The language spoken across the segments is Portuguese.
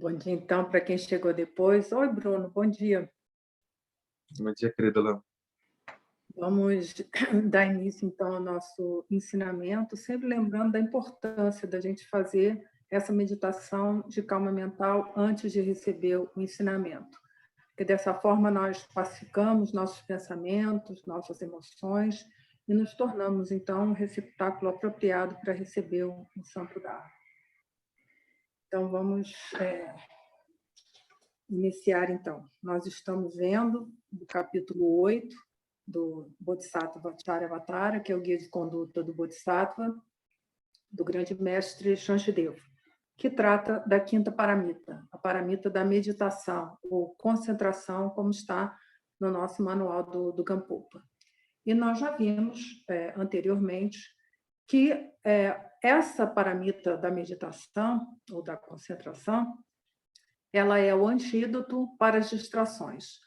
Bom dia, então, para quem chegou depois. Oi, Bruno, bom dia. Bom dia, querida Léo. Vamos dar início, então, ao nosso ensinamento, sempre lembrando da importância da gente fazer essa meditação de calma mental antes de receber o ensinamento. Porque dessa forma nós pacificamos nossos pensamentos, nossas emoções e nos tornamos, então, um receptáculo apropriado para receber o santo dado. Então, vamos iniciar, então. Nós estamos vendo o capítulo 8 do Bodhisattva Charyavatara, que é o guia de conduta do Bodhisattva, do grande mestre Shantideva, que trata da quinta paramita, a paramita da meditação, ou concentração, como está no nosso manual do Gampopa. E nós já vimos anteriormente que essa paramita da meditação, ou da concentração, ela é o antídoto para as distrações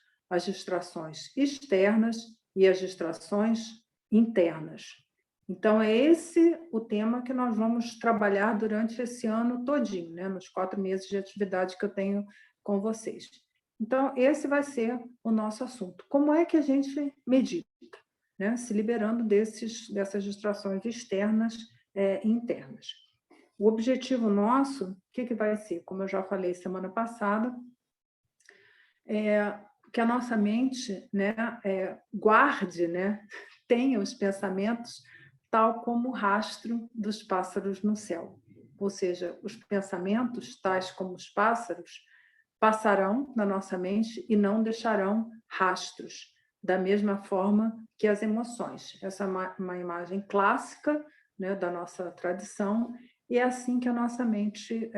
externas e as distrações internas. Então, é esse o tema que nós vamos trabalhar durante esse ano todinho, né? Nos 4 meses de atividade que eu tenho com vocês. Então, esse vai ser o nosso assunto. Como é que a gente medita, né? Se liberando dessas distrações externas e internas. O objetivo nosso, o que vai ser? Como eu já falei semana passada, que a nossa mente, né, guarde, né, tenha os pensamentos tal como o rastro dos pássaros no céu. Ou seja, os pensamentos, tais como os pássaros, passarão na nossa mente e não deixarão rastros, da mesma forma que as emoções. Essa é uma imagem clássica, né, da nossa tradição, e é assim que a nossa mente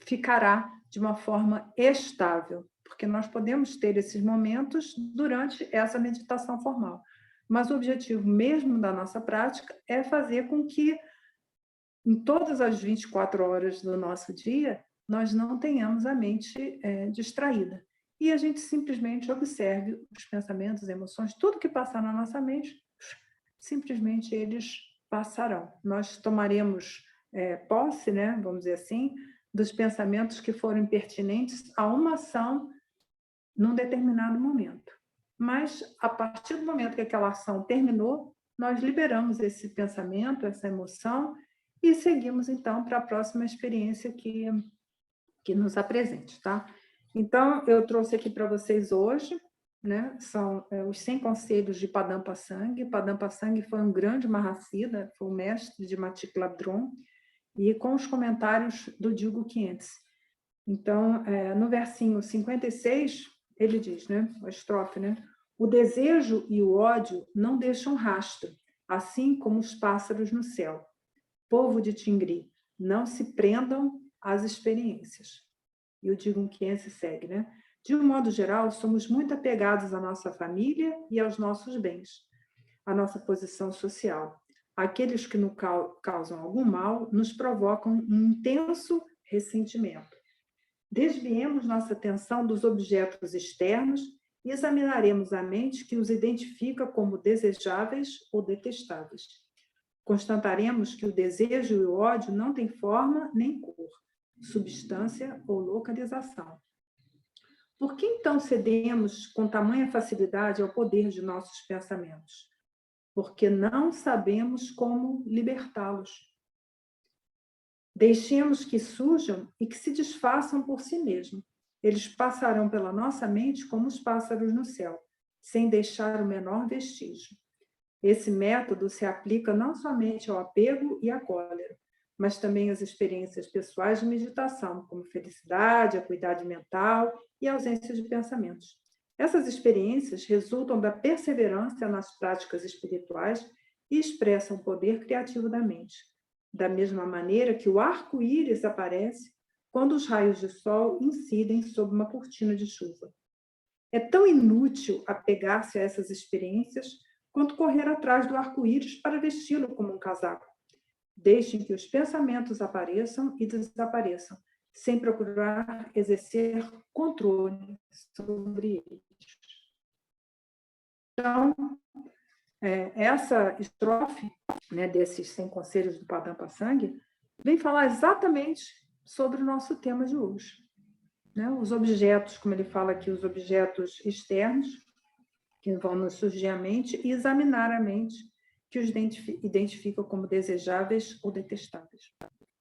ficará de uma forma estável, porque nós podemos ter esses momentos durante essa meditação formal. Mas o objetivo mesmo da nossa prática é fazer com que, em todas as 24 horas do nosso dia, nós não tenhamos a mente distraída. E a gente simplesmente observe os pensamentos, emoções, tudo que passar na nossa mente, simplesmente eles passarão. Nós tomaremos posse, né, vamos dizer assim, dos pensamentos que foram pertinentes a uma ação num determinado momento. Mas, a partir do momento que aquela ação terminou, nós liberamos esse pensamento, essa emoção, e seguimos, então, para a próxima experiência que nos apresente, tá? Então, eu trouxe aqui para vocês hoje, né, são os 100 conselhos de Padampa Sangha. Padampa Sangha foi um grande Mahasiddha, foi o mestre de Matik Labdron, e com os comentários do Dilgo Khyentse. Então, no versinho 56, ele diz, né, a estrofe, né, o desejo e o ódio não deixam rastro, assim como os pássaros no céu. Povo de Tingri, não se prendam às experiências. E o Dilgo Khyentse segue, né? De um modo geral, somos muito apegados à nossa família e aos nossos bens, à nossa posição social. Aqueles que nos causam algum mal nos provocam um intenso ressentimento. Desviemos nossa atenção dos objetos externos e examinaremos a mente que os identifica como desejáveis ou detestáveis. Constataremos que o desejo e o ódio não têm forma nem cor, substância ou localização. Por que então cedemos com tamanha facilidade ao poder de nossos pensamentos? Porque não sabemos como libertá-los. Deixemos que surjam e que se desfaçam por si mesmos. Eles passarão pela nossa mente como os pássaros no céu, sem deixar o menor vestígio. Esse método se aplica não somente ao apego e à cólera, mas também às experiências pessoais de meditação, como felicidade, acuidade mental e ausência de pensamentos. Essas experiências resultam da perseverança nas práticas espirituais e expressam o poder criativo da mente. Da mesma maneira que o arco-íris aparece quando os raios de sol incidem sobre uma cortina de chuva. É tão inútil apegar-se a essas experiências quanto correr atrás do arco-íris para vesti-lo como um casaco. Deixem que os pensamentos apareçam e desapareçam, sem procurar exercer controle sobre eles. Então, essa estrofe, né, desses 100 conselhos do Padampa Sangha, vem falar exatamente sobre o nosso tema de hoje. né? Os objetos, como ele fala aqui, os objetos externos, que vão nos surgir à mente, e examinar a mente, que os identifica como desejáveis ou detestáveis.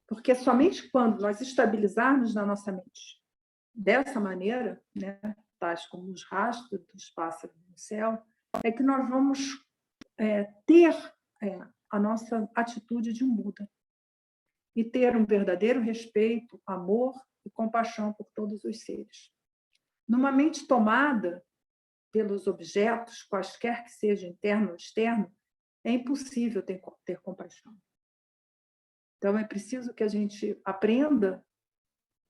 Porque somente quando nós estabilizarmos na nossa mente dessa maneira, né, tais como os rastros dos pássaros no céu, é que nós vamos ter a nossa atitude de um Buda e ter um verdadeiro respeito, amor e compaixão por todos os seres. Numa mente tomada pelos objetos, quaisquer que seja interno ou externo, é impossível ter compaixão. Então, é preciso que a gente aprenda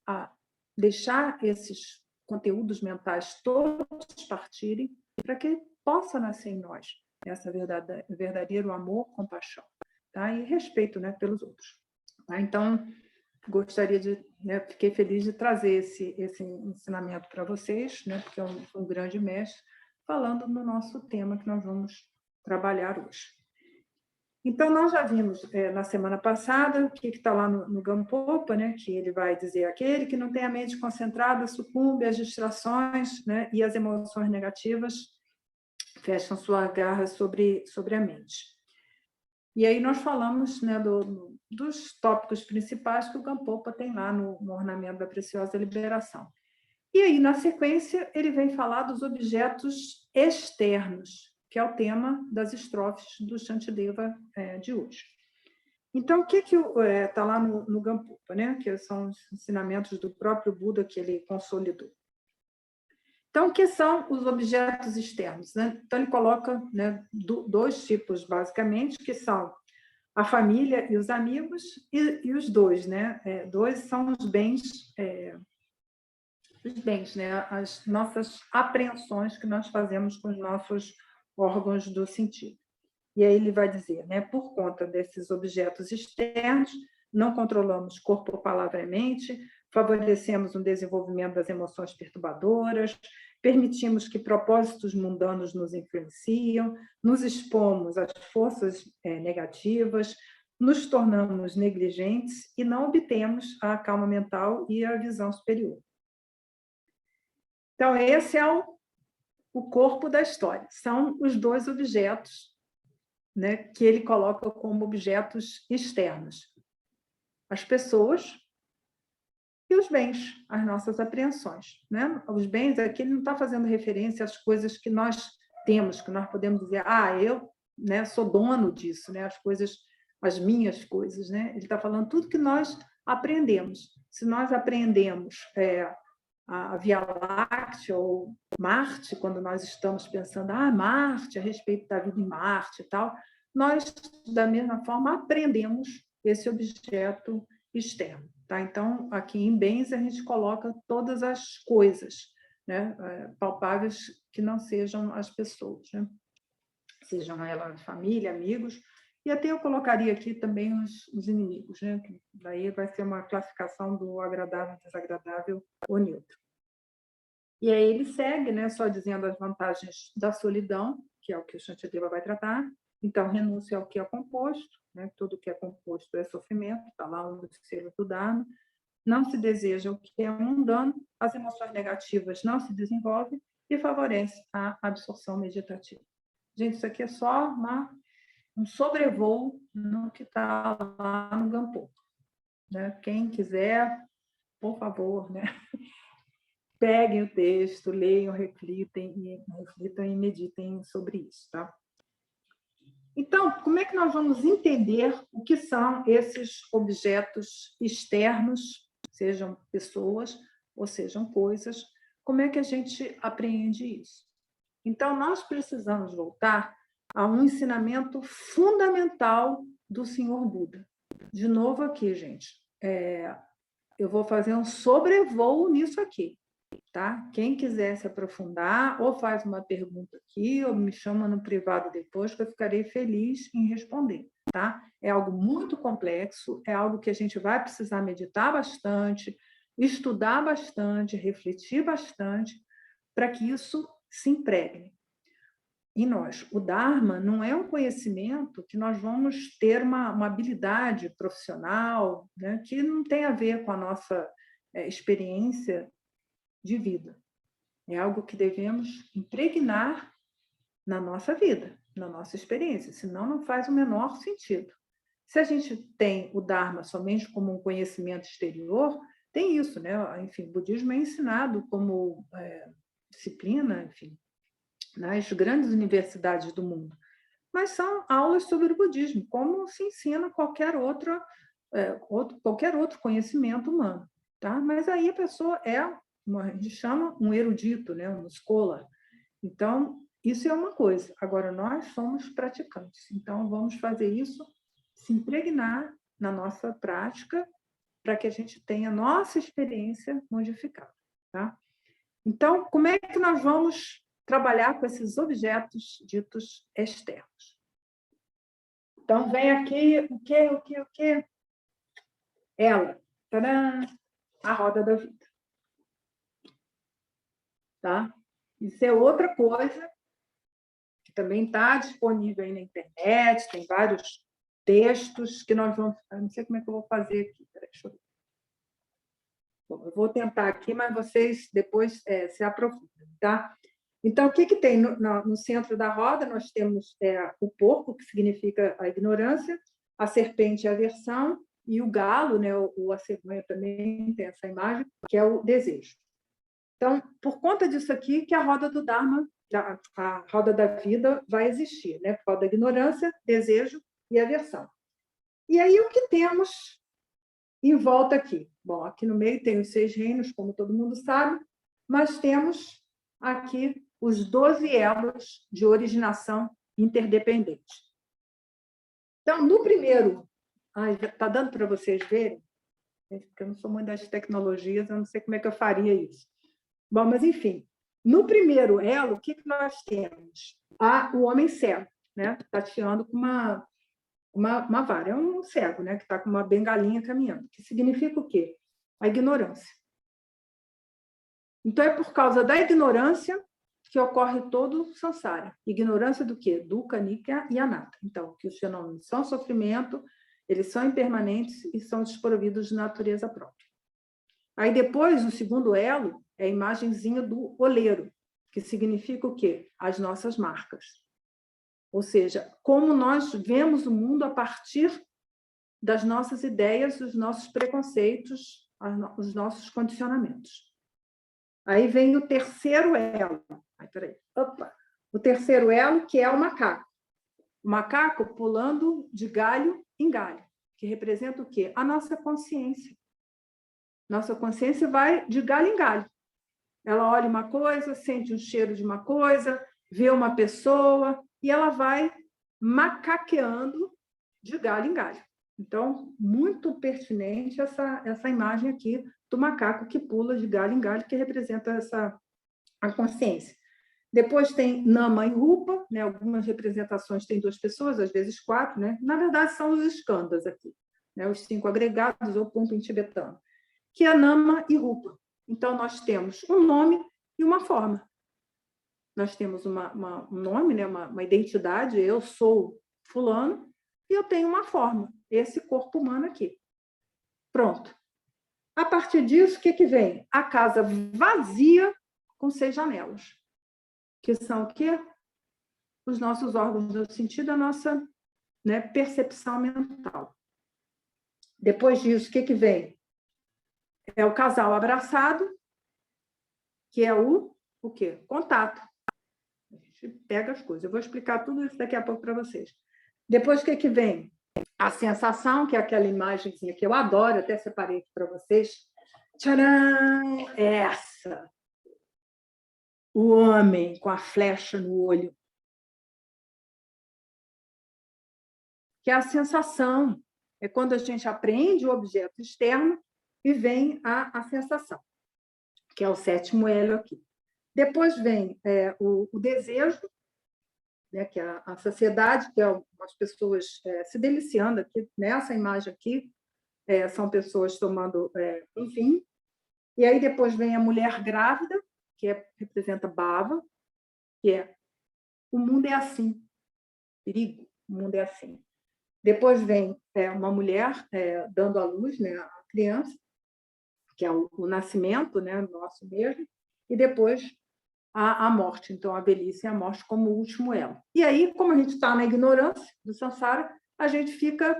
a deixar esses conteúdos mentais todos partirem para que possa nascer em nós esse verdadeiro amor, compaixão, tá? E respeito, né, pelos outros. Tá? Então, gostaria de, né, fiquei feliz de trazer esse ensinamento para vocês, né, porque é um grande mestre, falando no nosso tema que nós vamos trabalhar hoje. Então, nós já vimos na semana passada o que está lá no Gampopa, né, que ele vai dizer: aquele que não tem a mente concentrada sucumbe às distrações, né, e as emoções negativas fecham sua garra sobre a mente. E aí nós falamos, né, dos tópicos principais que o Gampopa tem lá no Ornamento da Preciosa Liberação. E aí, na sequência, ele vem falar dos objetos externos, que é o tema das estrofes do Shantideva de hoje. Então, o que está lá no Gampopa, né? Que são os ensinamentos do próprio Buda que ele consolidou. Então, o que são os objetos externos? Né? Então, ele coloca, né, dois tipos, basicamente, que são a família e os amigos, e os dois, né? Dois são os bens, né? As nossas apreensões que nós fazemos com os nossos órgãos do sentido. E aí ele vai dizer, né? Por conta desses objetos externos, não controlamos corpo, palavra e mente, favorecemos um desenvolvimento das emoções perturbadoras, permitimos que propósitos mundanos nos influenciam, nos expomos às forças negativas, nos tornamos negligentes e não obtemos a calma mental e a visão superior. Então, esse é o corpo da história. São os dois objetos, né, que ele coloca como objetos externos: as pessoas e os bens, as nossas apreensões, né? Os bens aqui ele não está fazendo referência às coisas que nós temos, que nós podemos dizer, eu, né, sou dono disso, né? As coisas, as minhas coisas, né? Ele está falando tudo que nós aprendemos. Se nós aprendemos a Via Láctea ou Marte, quando nós estamos pensando, Marte, a respeito da vida em Marte e tal, nós, da mesma forma, aprendemos esse objeto externo. Tá? Então, aqui em bens, a gente coloca todas as coisas, né, palpáveis que não sejam as pessoas, né? Sejam elas família, amigos, e até eu colocaria aqui também os inimigos, né? Que daí vai ser uma classificação do agradável, desagradável ou neutro. E aí ele segue, né, só dizendo as vantagens da solidão, que é o que o Shantideva vai tratar. Então, renúncia ao que é composto, né? Tudo que é composto é sofrimento, está lá um dos selos do Dharma. Não se deseja o que é mundano, as emoções negativas não se desenvolvem e favorece a absorção meditativa. Gente, isso aqui é só um sobrevoo no que está lá no Gampopa, né? Quem quiser, por favor, né? Peguem o texto, leiam, reflitam e meditem sobre isso, tá? Então, como é que nós vamos entender o que são esses objetos externos, sejam pessoas ou sejam coisas? Como é que a gente apreende isso? Então, nós precisamos voltar a um ensinamento fundamental do Senhor Buda. De novo aqui, gente, eu vou fazer um sobrevoo nisso aqui. Tá? Quem quiser se aprofundar, ou faz uma pergunta aqui, ou me chama no privado depois, que eu ficarei feliz em responder. Tá? É algo muito complexo, é algo que a gente vai precisar meditar bastante, estudar bastante, refletir bastante, para que isso se impregne em nós. O Dharma não é um conhecimento que nós vamos ter uma habilidade profissional, né, que não tem a ver com a nossa experiência de vida. É algo que devemos impregnar na nossa vida, na nossa experiência, senão não faz o menor sentido. Se a gente tem o Dharma somente como um conhecimento exterior, tem isso, né? Enfim, o budismo é ensinado como disciplina, enfim, nas grandes universidades do mundo. Mas são aulas sobre o budismo, como se ensina qualquer outro conhecimento humano. Tá? Mas aí a pessoa a gente chama um erudito, né? Um scholar. Então, isso é uma coisa. Agora, nós somos praticantes. Então, vamos fazer isso, se impregnar na nossa prática, para que a gente tenha a nossa experiência modificada. Tá? Então, como é que nós vamos trabalhar com esses objetos ditos externos? Então, vem aqui o quê? Ela. Tadã! A roda da vida. Tá? Isso é outra coisa que também está disponível aí na internet, tem vários textos que nós vamos... Eu não sei como é que eu vou fazer aqui. Peraí, deixa eu ver. Bom, eu vou tentar aqui, mas vocês depois se aprofundam, tá? Então, o que tem no centro da roda? Nós temos o porco, que significa a ignorância, a serpente, a aversão, e o galo, né, a cegonha também tem essa imagem, que é o desejo. Então, por conta disso aqui, que a roda do Dharma, a roda da vida, vai existir, né? Roda da ignorância, desejo e aversão. E aí, o que temos em volta aqui? Bom, aqui no meio tem os 6 reinos, como todo mundo sabe, mas temos aqui os 12 elos de originação interdependente. Então, no primeiro... está dando para vocês verem? Porque eu não sou muito das tecnologias, eu não sei como é que eu faria isso. Bom, mas, enfim, no primeiro elo, o que nós temos? O homem cego, né? Tateando com uma vara. É um cego, né? Que está com uma bengalinha caminhando. Que significa o quê? A ignorância. Então, é por causa da ignorância que ocorre todo o samsara. Ignorância do quê? Dukkha, anicca e anatta. Então, que os fenômenos são sofrimento, eles são impermanentes e são desprovidos de natureza própria. Aí depois, o segundo elo é a imagenzinha do oleiro, que significa o quê? As nossas marcas. Ou seja, como nós vemos o mundo a partir das nossas ideias, dos nossos preconceitos, os nossos condicionamentos. Aí vem o terceiro elo. O terceiro elo, que é o macaco. O macaco pulando de galho em galho, que representa o quê? A nossa consciência. Nossa consciência vai de galho em galho. Ela olha uma coisa, sente um cheiro de uma coisa, vê uma pessoa, e ela vai macaqueando de galho em galho. Então, muito pertinente essa imagem aqui do macaco que pula de galho em galho, que representa a consciência. Depois tem Nama e Rupa, né? Algumas representações têm 2 pessoas, às vezes 4, né? Na verdade, são os skandhas aqui, né? Os 5 agregados, ou ponto em tibetano, que é Nama e Rupa. Então, nós temos um nome e uma forma. Nós temos um nome, né? uma identidade, eu sou fulano, e eu tenho uma forma, esse corpo humano aqui. Pronto. A partir disso, o que vem? A casa vazia com 6 janelas. Que são o quê? Os nossos órgãos do sentido, a nossa, né, percepção mental. Depois disso, o que vem? É o casal abraçado, que é o quê? Contato. A gente pega as coisas. Eu vou explicar tudo isso daqui a pouco para vocês. Depois, o que vem? A sensação, que é aquela imagenzinha que eu adoro, até separei aqui para vocês. Tcharam! Essa! O homem com a flecha no olho. Que é a sensação. É quando a gente aprende o objeto externo e vem a sensação, que é o 7º elo aqui. Depois vem o desejo, né, que é a saciedade, que é as pessoas se deliciando aqui. Nessa imagem aqui, são pessoas tomando um vinho. E aí depois vem a mulher grávida, que representa Bhava, que é o mundo é assim, perigo, o mundo é assim. Depois vem uma mulher dando à luz, né, a criança, que é o nascimento, né, nosso mesmo, e depois a morte. Então, a velhice e a morte como último elo. E aí, como a gente está na ignorância do samsara, a gente fica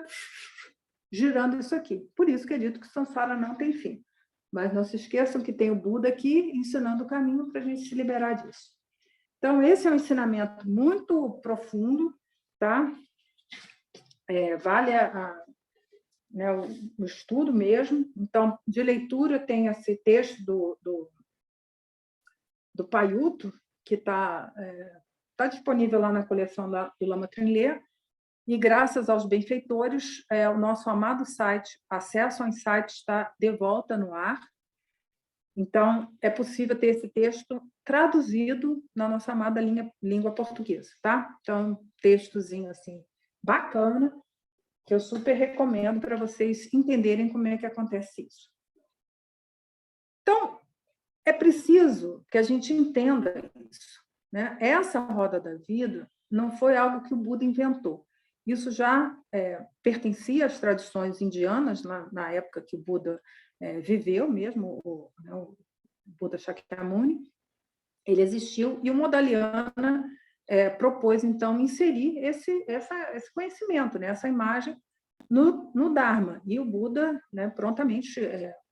girando isso aqui. Por isso que é dito que o samsara não tem fim. Mas não se esqueçam que tem o Buda aqui ensinando o caminho para a gente se liberar disso. Então, esse é um ensinamento muito profundo, tá? Vale né, o estudo mesmo. Então, de leitura, tem esse texto do Paiuto, que está disponível lá na coleção do Lama Trinley, e graças aos benfeitores, o nosso amado site, Acesso ao Insight, está de volta no ar. Então, é possível ter esse texto traduzido na nossa amada língua portuguesa, tá? Então, textozinho assim, bacana, que eu super recomendo para vocês entenderem como é que acontece isso. Então, é preciso que a gente entenda isso, né? Essa roda da vida não foi algo que o Buda inventou. Isso já pertencia às tradições indianas, na época que o Buda viveu mesmo, o Buda Shakyamuni. Ele existiu, e o Modaliana propôs, então, inserir esse conhecimento, né? Essa imagem no Dharma. E o Buda, né, prontamente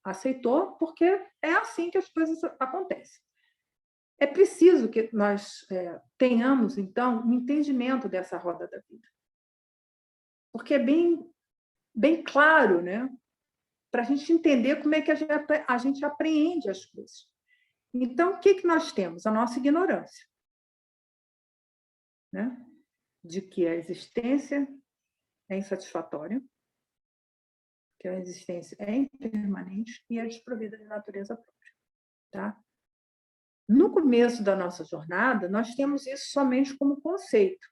aceitou, porque é assim que as coisas acontecem. É preciso que nós tenhamos, então, um entendimento dessa roda da vida. Porque é bem claro, né? Para a gente entender como é que a gente apreende as coisas. Então, o que nós temos? A nossa ignorância, né? De que a existência é insatisfatória, que a existência é impermanente e é desprovida de natureza própria. Tá? No começo da nossa jornada, nós temos isso somente como conceito,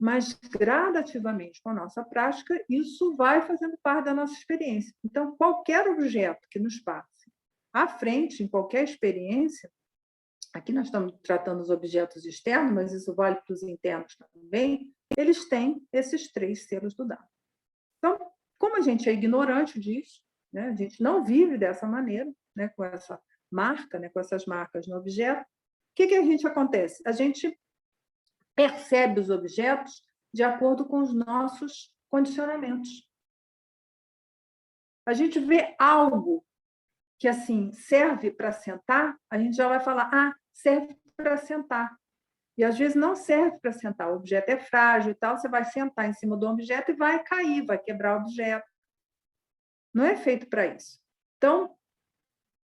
mas gradativamente, com a nossa prática, isso vai fazendo parte da nossa experiência. Então, qualquer objeto que nos passe à frente, em qualquer experiência, aqui nós estamos tratando os objetos externos, mas isso vale para os internos também, eles têm esses 3 selos do Dharma. Então, como a gente é ignorante disso, né, a gente não vive dessa maneira, né, com essa marca, né, com essas marcas no objeto, o que a gente acontece? A gente percebe os objetos de acordo com os nossos condicionamentos. A gente vê algo que assim serve para sentar, a gente já vai falar, serve para sentar. E às vezes não serve para sentar, o objeto é frágil e tal, você vai sentar em cima do objeto e vai cair, vai quebrar o objeto. Não é feito para isso. Então,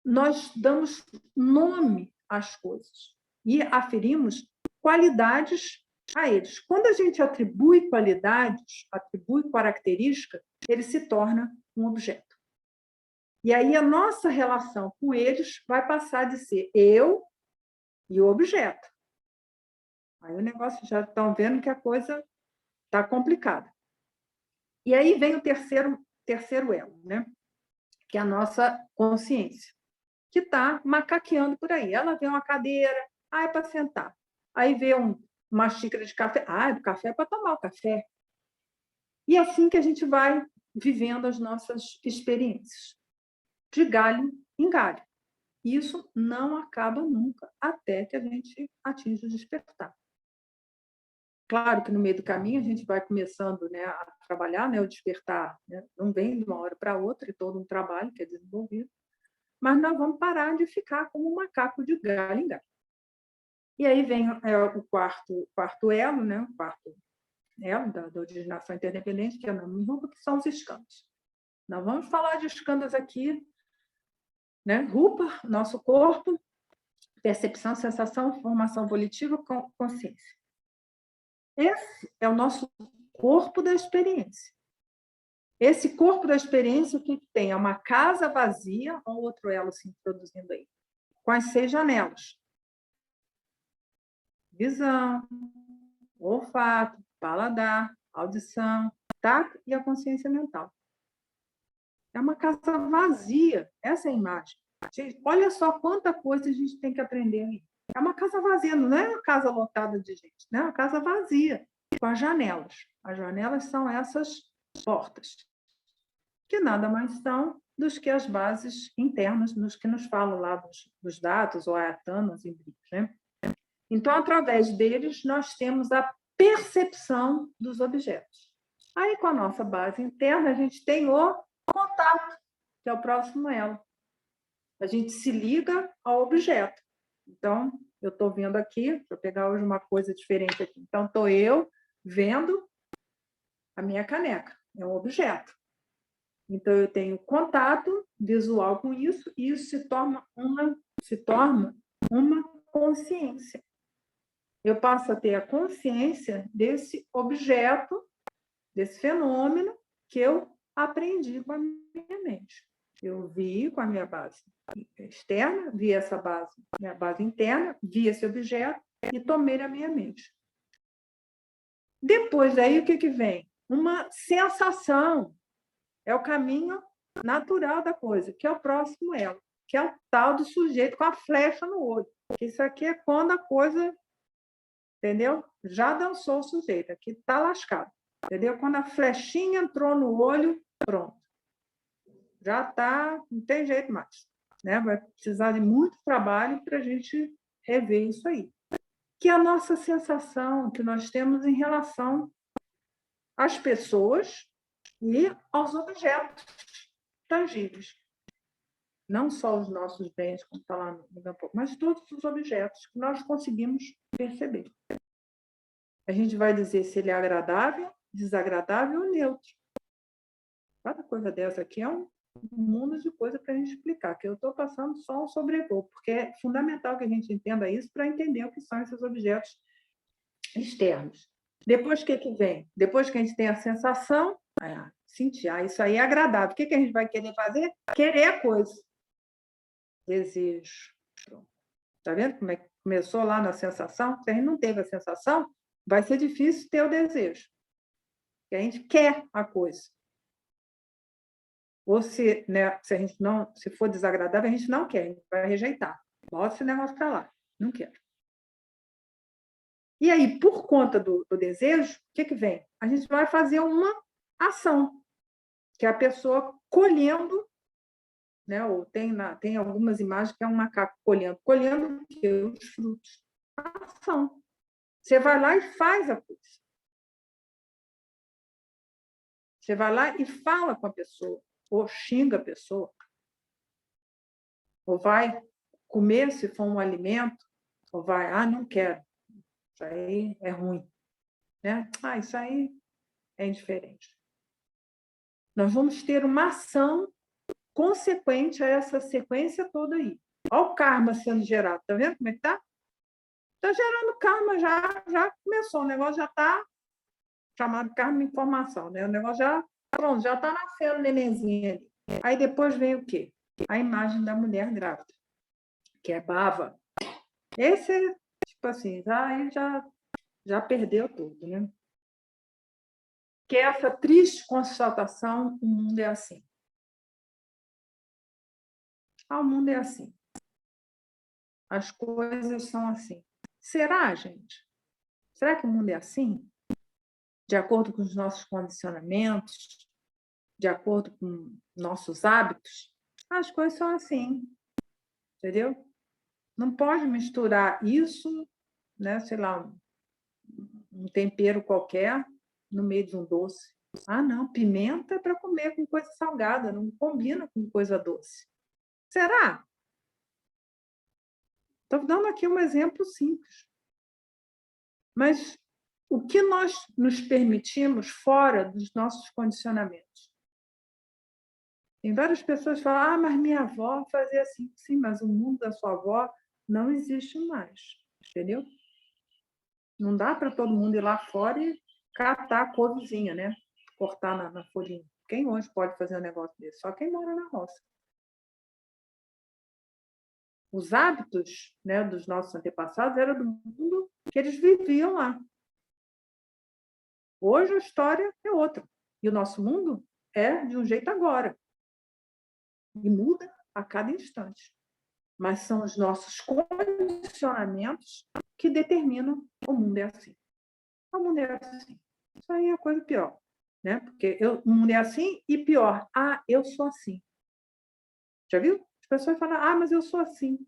nós damos nome às coisas e aferimos qualidades a eles. Quando a gente atribui qualidades, atribui característica, ele se torna um objeto. E aí a nossa relação com eles vai passar de ser eu e o objeto. Aí o negócio, já estão vendo que a coisa está complicada. E aí vem o terceiro elo, né? Que é a nossa consciência, que está macaqueando por aí. Ela vê uma cadeira, é para sentar. Aí vê uma xícara de café, o café é para tomar o café. E é assim que a gente vai vivendo as nossas experiências, de galho em galho. Isso não acaba nunca, até que a gente atinja o despertar. Claro que no meio do caminho a gente vai começando, né, a trabalhar, né, o despertar, né, não vem de uma hora para outra, é todo um trabalho que é desenvolvido, mas nós vamos parar de ficar como um macaco de galho em galho. E aí vem o quarto elo, né, o quarto elo da originação interdependente, que é a Rupa, que são os escandos. Nós vamos falar de escandos aqui, né? Rupa, nosso corpo, percepção, sensação, formação volitiva, consciência. Esse é o nosso corpo da experiência. Esse corpo da experiência, o que tem? É uma casa vazia, ou outro elo se introduzindo aí, com as 6 janelas. Visão, olfato, paladar, audição, tato e a consciência mental. É uma casa vazia, essa é a imagem. Gente, olha só quanta coisa a gente tem que aprender aí. É uma casa vazia, não é uma casa lotada de gente, né? É uma casa vazia, com as janelas. As janelas são essas portas, que nada mais são dos que as bases internas, nos que nos falam lá dos dados, ou ayatanas, híbridos, né? Então, através deles, nós temos a percepção dos objetos. Aí, com a nossa base interna, a gente tem o contato, que é o próximo elo. A gente se liga ao objeto. Então, eu estou vendo aqui, deixa eu pegar hoje uma coisa diferente aqui. Então, estou eu vendo a minha caneca, é um objeto. Então, eu tenho contato visual com isso, e isso se torna uma consciência. Eu passo a ter a consciência desse objeto, desse fenômeno que eu aprendi com a minha mente. Eu vi com a minha base externa, vi essa base, minha base interna, vi esse objeto e tomei na minha mente. Depois daí, o que vem? Uma sensação. É o caminho natural da coisa, que é o próximo elo, que é o tal do sujeito com a flecha no olho. Isso aqui é quando a coisa, entendeu? Já dançou o sujeito, aqui está lascado. Entendeu? Quando a flechinha entrou no olho, pronto. Já está, não tem jeito mais. Né? Vai precisar de muito trabalho para a gente rever isso aí. Que é a nossa sensação que nós temos em relação às pessoas e aos objetos tangíveis. Não só os nossos bens, como está lá no campo, mas todos os objetos que nós conseguimos perceber. A gente vai dizer se ele é agradável, desagradável ou neutro. Cada coisa dessa aqui é um mundo de coisa para a gente explicar, que eu estou passando só um sobrevoo, porque é fundamental que a gente entenda isso para entender o que são esses objetos externos. Depois, o que vem? Depois que a gente tem a sensação, sentir, isso aí é agradável. O que a gente vai querer fazer? Querer a coisa. Desejo. Está vendo como é que começou lá na sensação? Se a gente não teve a sensação, vai ser difícil ter o desejo. Porque a gente quer a coisa. Ou se, né, se a gente não, se for desagradável, a gente não quer, a gente vai rejeitar. Bota esse negócio para lá. Não quero. E aí, por conta do desejo, o que vem? A gente vai fazer uma ação, que é a pessoa colhendo, né? Ou tem algumas imagens que é um macaco colhendo os frutos. A ação. Você vai lá e faz a coisa. Você vai lá e fala com a pessoa, ou xinga a pessoa, ou vai comer, se for um alimento, ou vai, não quero, isso aí é ruim. Né? Isso aí é indiferente. Nós vamos ter uma ação consequente a essa sequência toda aí. Olha o karma sendo gerado, está vendo como é que está? Está gerando karma, já começou, o negócio já está chamado karma informação, né? O negócio já está nascendo nenenzinho ali. Aí depois vem o quê? A imagem da mulher grávida, que é bava. Esse é, tipo assim, já perdeu tudo, né? Que é essa triste constatação, o mundo é assim. O mundo é assim. As coisas são assim. Será, gente? Será que o mundo é assim? De acordo com os nossos condicionamentos? De acordo com nossos hábitos? As coisas são assim. Entendeu? Não pode misturar isso, né, sei lá, um tempero qualquer no meio de um doce. Não, pimenta é para comer com coisa salgada, não combina com coisa doce. Será? Estou dando aqui um exemplo simples. Mas o que nós nos permitimos fora dos nossos condicionamentos? Tem várias pessoas que falam, mas minha avó fazia assim. Sim, mas o mundo da sua avó não existe mais. Entendeu? Não dá para todo mundo ir lá fora e catar a couvezinha, né? Cortar na folhinha. Quem hoje pode fazer um negócio desse? Só quem mora na roça. Os hábitos, né, dos nossos antepassados eram do mundo que eles viviam lá. Hoje a história é outra. E o nosso mundo é de um jeito agora. E muda a cada instante. Mas são os nossos condicionamentos que determinam o mundo é assim. O mundo é assim. Isso aí é a coisa pior. Né? Porque o mundo é assim e pior. Eu sou assim. Já viu? As pessoas falam, mas eu sou assim.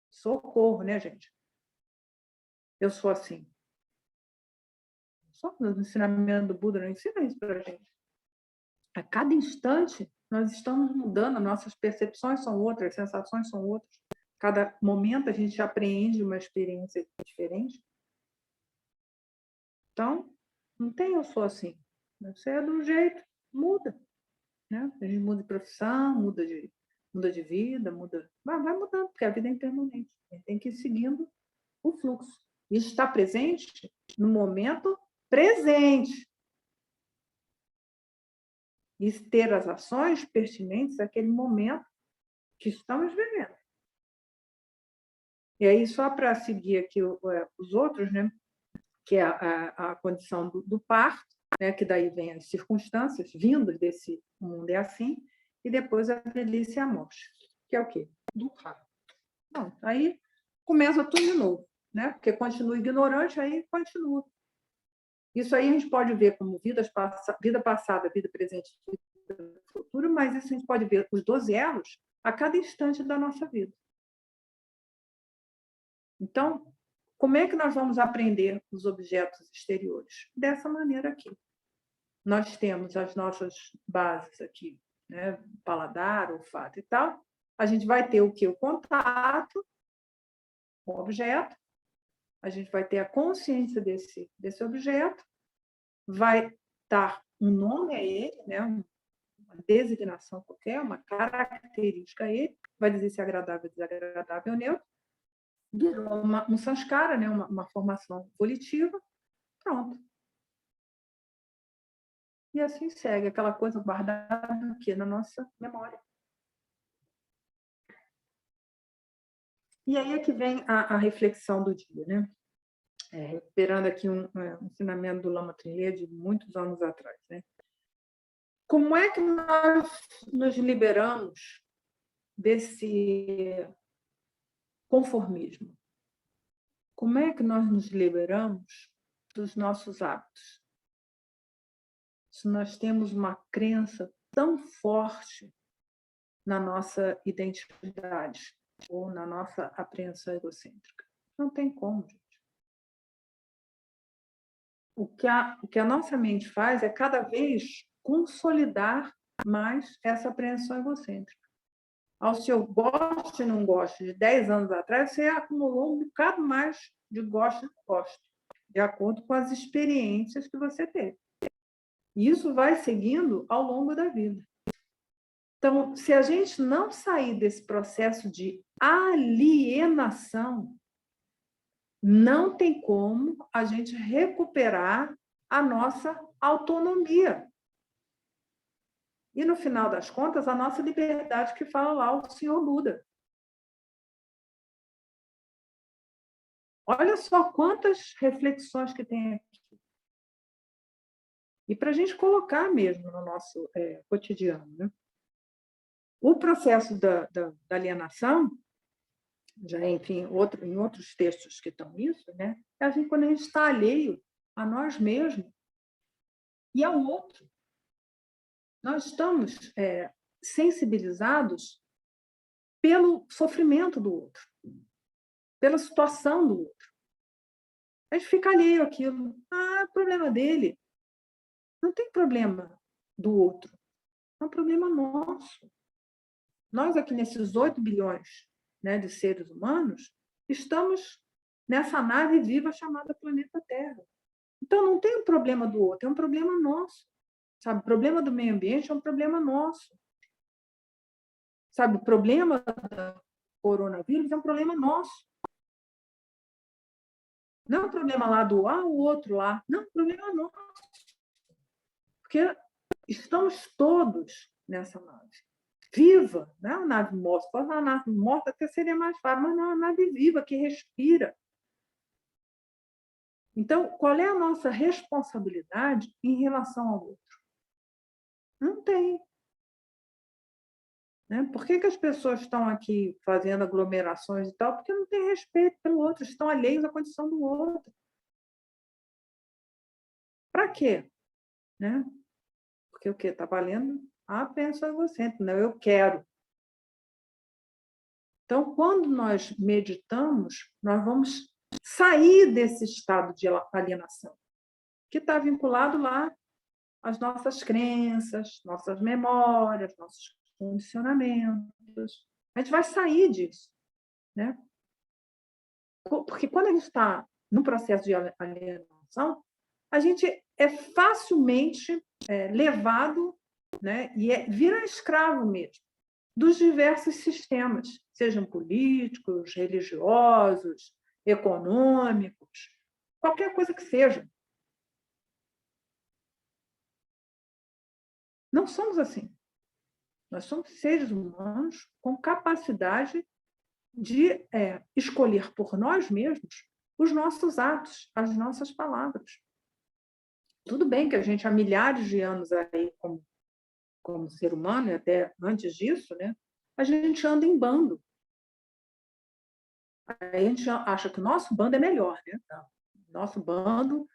Socorro, né, gente? Eu sou assim. Só no ensinamento do Buda não ensina isso para a gente. A cada instante, nós estamos mudando, nossas percepções são outras, as sensações são outras. Cada momento a gente apreende uma experiência diferente. Então, não tem eu sou assim. Você é de um jeito, muda. Né? A gente muda de profissão, muda de vida, muda. Vai mudando, porque a vida é impermanente. A gente tem que ir seguindo o fluxo. Isso está presente no momento presente. E ter as ações pertinentes àquele momento que estamos vivendo. E aí, só para seguir aqui os outros, né? Que é a condição do parto, né? Que daí vem as circunstâncias vindas desse mundo é assim, e depois a velhice e a morte, que é o quê? Do rato. Não, aí começa tudo de novo, né? Porque continua ignorante, aí continua. Isso aí a gente pode ver como vida passada, vida presente, vida futura, mas isso a gente pode ver os 12 elos a cada instante da nossa vida. Então, como é que nós vamos aprender os objetos exteriores? Dessa maneira aqui. Nós temos as nossas bases aqui, né? Paladar, olfato e tal. A gente vai ter o quê? O contato com o objeto. A gente vai ter a consciência desse objeto. Vai dar um nome a ele, né? Uma designação qualquer, uma característica a ele. Vai dizer se é agradável, desagradável ou neutro. Virou um sanskara, né? Uma formação volitiva. Pronto. E assim segue, aquela coisa guardada aqui na nossa memória. E aí é que vem a reflexão do dia, né? Recuperando aqui um ensinamento do Lama Trilê de muitos anos atrás, né? Como é que nós nos liberamos desse conformismo? Como é que nós nos liberamos dos nossos hábitos? Se nós temos uma crença tão forte na nossa identidade ou na nossa apreensão egocêntrica. Não tem como, gente. O que a nossa mente faz é cada vez consolidar mais essa apreensão egocêntrica. Ao seu gosto e não gosto de 10 anos atrás, você acumulou um bocado mais de gosto e não gosto, de acordo com as experiências que você teve. E isso vai seguindo ao longo da vida. Então, se a gente não sair desse processo de alienação, não tem como a gente recuperar a nossa autonomia. E, no final das contas, a nossa liberdade que fala lá o senhor Buda. Olha só quantas reflexões que tem aqui. E para a gente colocar mesmo no nosso cotidiano. Né? O processo da alienação, já enfim, em outros textos que estão nisso, né? É quando a gente está alheio a nós mesmos e ao outro. Nós estamos sensibilizados pelo sofrimento do outro, pela situação do outro. A gente fica alheio àquilo. Problema dele. Não tem problema do outro. É um problema nosso. Nós aqui nesses 8 bilhões, né, de seres humanos, estamos nessa nave viva chamada planeta Terra. Então, não tem um problema do outro, é um problema nosso. Sabe, o problema do meio ambiente é um problema nosso. Sabe, o problema do coronavírus é um problema nosso. Não é um problema lá do o outro lá. Não, é um problema nosso. Porque estamos todos nessa nave. Viva, não é uma nave morta. Se fosse uma nave morta, até seria mais fácil, mas não é uma nave viva que respira. Então, qual é a nossa responsabilidade em relação ao outro? Não tem. Né? Por que as pessoas estão aqui fazendo aglomerações e tal? Porque não tem respeito pelo outro, estão alheios à condição do outro. Para quê? Né? Porque o quê? Está valendo a apreensão egocêntrica. Não, eu quero. Então, quando nós meditamos, nós vamos sair desse estado de alienação, que está vinculado lá às nossas crenças, nossas memórias, nossos condicionamentos. A gente vai sair disso, né? Porque quando a gente está no processo de alienação, a gente é facilmente levado, né, e vira escravo mesmo dos diversos sistemas, sejam políticos, religiosos, econômicos, qualquer coisa que seja. Não somos assim. Nós somos seres humanos com capacidade de escolher por nós mesmos os nossos atos, as nossas palavras. Tudo bem que a gente há milhares de anos aí como ser humano, e até antes disso, né, a gente anda em bando. Aí a gente acha que o nosso bando é melhor, né? Não. Nosso bando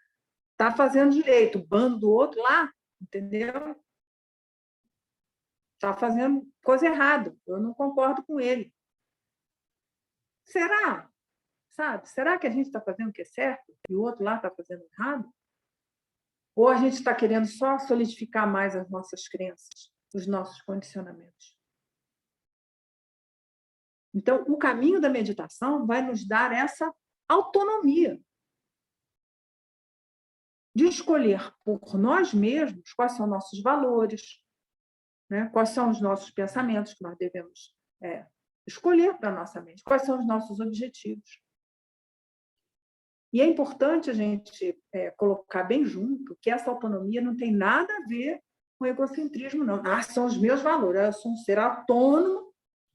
está fazendo direito, o bando do outro lá, entendeu? Está fazendo coisa errada, eu não concordo com ele. Será? Sabe? Será que a gente está fazendo o que é certo e o outro lá está fazendo errado? Ou a gente está querendo só solidificar mais as nossas crenças, os nossos condicionamentos? Então, o caminho da meditação vai nos dar essa autonomia de escolher por nós mesmos quais são nossos valores, né? Quais são os nossos pensamentos que nós devemos escolher para a nossa mente, quais são os nossos objetivos. E é importante a gente colocar bem junto que essa autonomia não tem nada a ver com egocentrismo, não. Ah, são os meus valores, eu sou um ser autônomo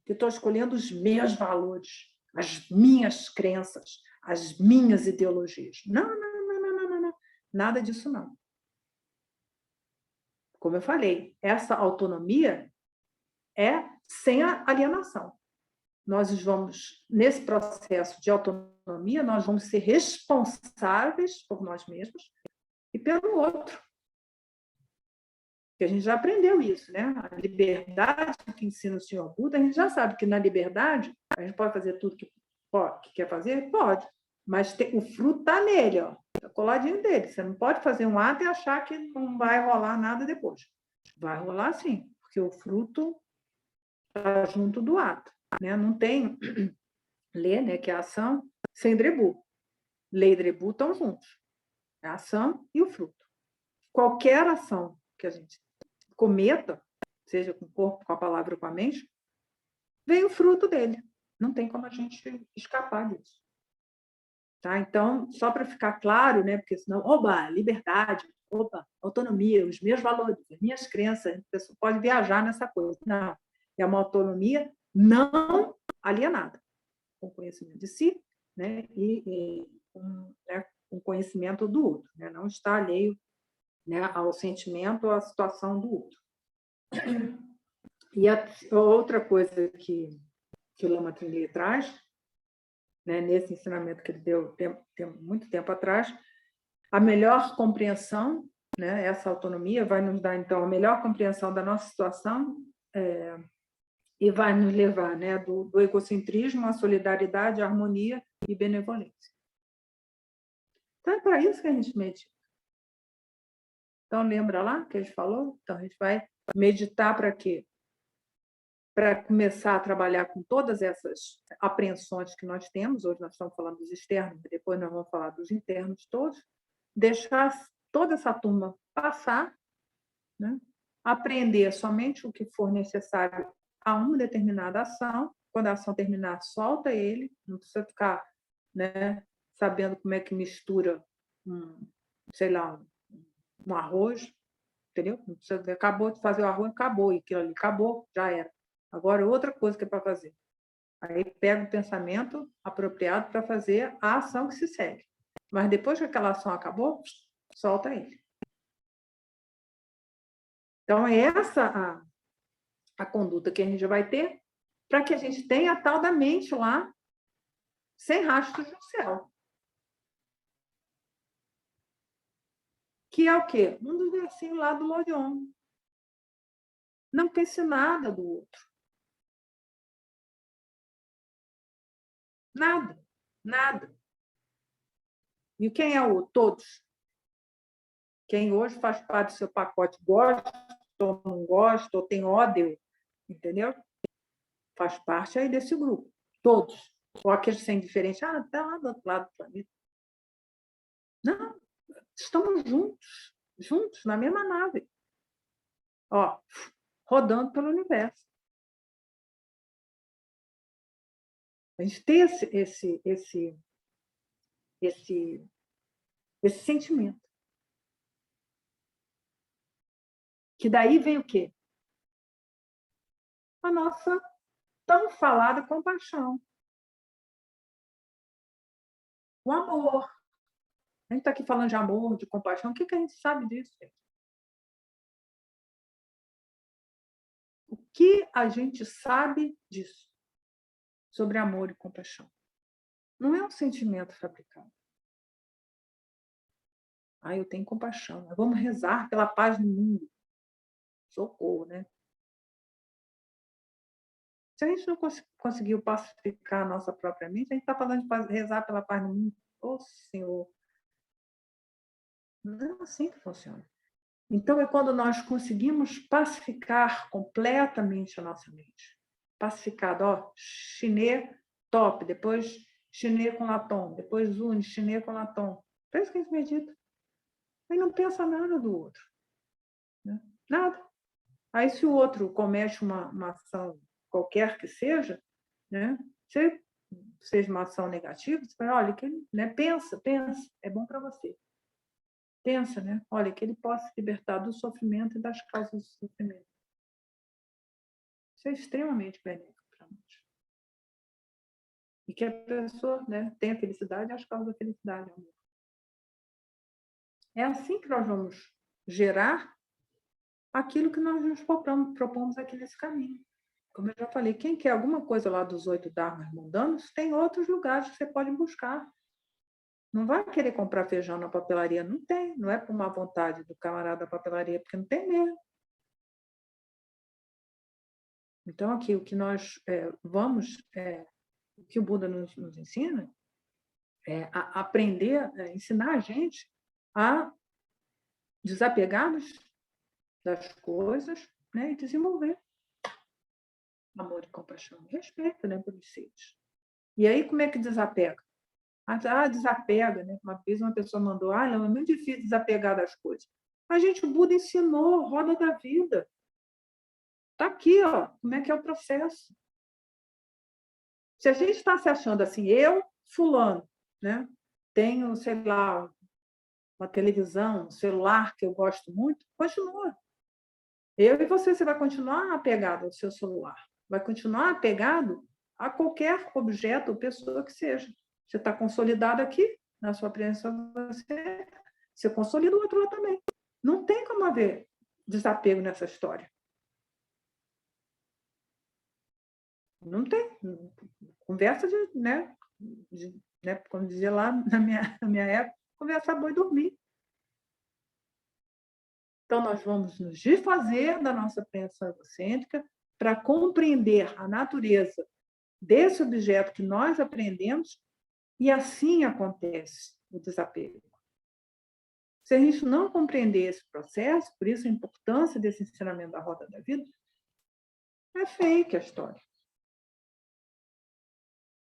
que estou escolhendo os meus valores, as minhas crenças, as minhas ideologias. Não, não, não, não, não, não. Nada disso, não. Como eu falei, essa autonomia é sem a alienação. Nós vamos, nesse processo de autonomia, nós vamos ser responsáveis por nós mesmos e pelo outro. Porque a gente já aprendeu isso, né? A liberdade que ensina o Senhor Buda, a gente já sabe que na liberdade a gente pode fazer tudo que quer fazer? Pode. Mas o fruto está nele, ó. Está coladinho dele. Você não pode fazer um ato e achar que não vai rolar nada depois. Vai rolar sim, porque o fruto está junto do ato. Né? Não tem lei, né, que é a ação, sem drebu. Lei e drebu estão juntos. A ação e o fruto. Qualquer ação que a gente cometa, seja com o corpo, com a palavra ou com a mente, vem o fruto dele. Não tem como a gente escapar disso. Tá? Então, só para ficar claro, né, porque senão, oba, liberdade, opa, autonomia, os meus valores, as minhas crenças, a pessoa pode viajar nessa coisa. Não, é uma autonomia não alienada, com conhecimento de si, né, e com conhecimento do outro, né, não está alheio, né, ao sentimento ou à situação do outro. E a outra coisa que o Lama Trinley traz, né, nesse ensinamento que ele deu muito tempo atrás, a melhor compreensão, né, essa autonomia vai nos dar, então, a melhor compreensão da nossa situação e vai nos levar, né, do egocentrismo à solidariedade, à harmonia e benevolência. Então, é para isso que a gente medita. Então, lembra lá que a gente falou? Então, a gente vai meditar para quê? Para começar a trabalhar com todas essas apreensões que nós temos. Hoje nós estamos falando dos externos, depois nós vamos falar dos internos todos. Deixar toda essa turma passar, né? Aprender somente o que for necessário a uma determinada ação. Quando a ação terminar, solta ele, não precisa ficar, né, sabendo como é que mistura, sei lá, um arroz, entendeu? Não precisa, acabou de fazer o arroz, acabou, e aquilo ali acabou, já era. Agora, outra coisa que é para fazer. Aí pega o pensamento apropriado para fazer a ação que se segue. Mas depois que aquela ação acabou, solta ele. Então, é essa a conduta que a gente vai ter para que a gente tenha a tal da mente lá, sem rastros no céu. Que é o quê? Um dos versinhos lá do Lorion. Não pense nada do outro. Nada, nada. E quem é o todos? Quem hoje faz parte do seu pacote gosta, ou não gosta, ou tem ódio, entendeu? Faz parte aí desse grupo. Todos. Ou aqueles sem diferença, está lá do outro lado do planeta. Não, estamos juntos, na mesma nave. Ó, rodando pelo universo. A gente tem esse sentimento. Que daí vem o quê? A nossa tão falada compaixão. O amor. A gente está aqui falando de amor, de compaixão. O que a gente sabe disso, gente? O que a gente sabe disso? Sobre amor e compaixão. Não é um sentimento fabricado. Eu tenho compaixão. Vamos rezar pela paz no mundo. Socorro, né? Se a gente não conseguiu pacificar a nossa própria mente, a gente está falando de rezar pela paz no mundo. Ô, Senhor! Não é assim que funciona. Então, é quando nós conseguimos pacificar completamente a nossa mente. Pacificado, ó, chinê, top, depois chinê com latom, depois une, chinê com latom. É isso que a gente medita. Aí não pensa nada do outro. Né? Nada. Aí, se o outro comete uma ação qualquer que seja, né? Seja uma ação negativa, você fala, olha, que ele, né? Pensa, é bom para você. Pensa, né? Olha, que ele possa se libertar do sofrimento e das causas do sofrimento. Isso é extremamente benéfico para nós. E que a pessoa, né, tenha felicidade e as causas da felicidade. Amor. É assim que nós vamos gerar aquilo que nós nos propomos aqui nesse caminho. Como eu já falei, quem quer alguma coisa lá dos 8 dharmas mundanos, tem outros lugares que você pode buscar. Não vai querer comprar feijão na papelaria, não tem. Não é por má vontade do camarada da papelaria, porque não tem mesmo. Então, aqui, o que nós o que o Buda nos ensina é a aprender, ensinar a gente a desapegar das coisas, né, e desenvolver amor e compaixão, respeito, né, pelos seres. E aí, como é que desapega? Desapega, né? Uma vez uma pessoa mandou, não, é muito difícil desapegar das coisas. A gente, o Buda ensinou, roda da vida. Está aqui, ó, como é que é o processo. Se a gente está se achando assim, eu, fulano, né? Tenho, sei lá, uma televisão, um celular que eu gosto muito, continua. Eu e você vai continuar apegado ao seu celular. Vai continuar apegado a qualquer objeto ou pessoa que seja. Você está consolidado aqui, na sua presença, você consolida o outro lá também. Não tem como haver desapego nessa história. Não tem. Conversa como dizia lá na minha época, conversar boi dormir. Então, nós vamos nos desfazer da nossa crença egocêntrica para compreender a natureza desse objeto que nós aprendemos e assim acontece o desapego. Se a gente não compreender esse processo, por isso a importância desse ensinamento da roda da vida, é fake a história.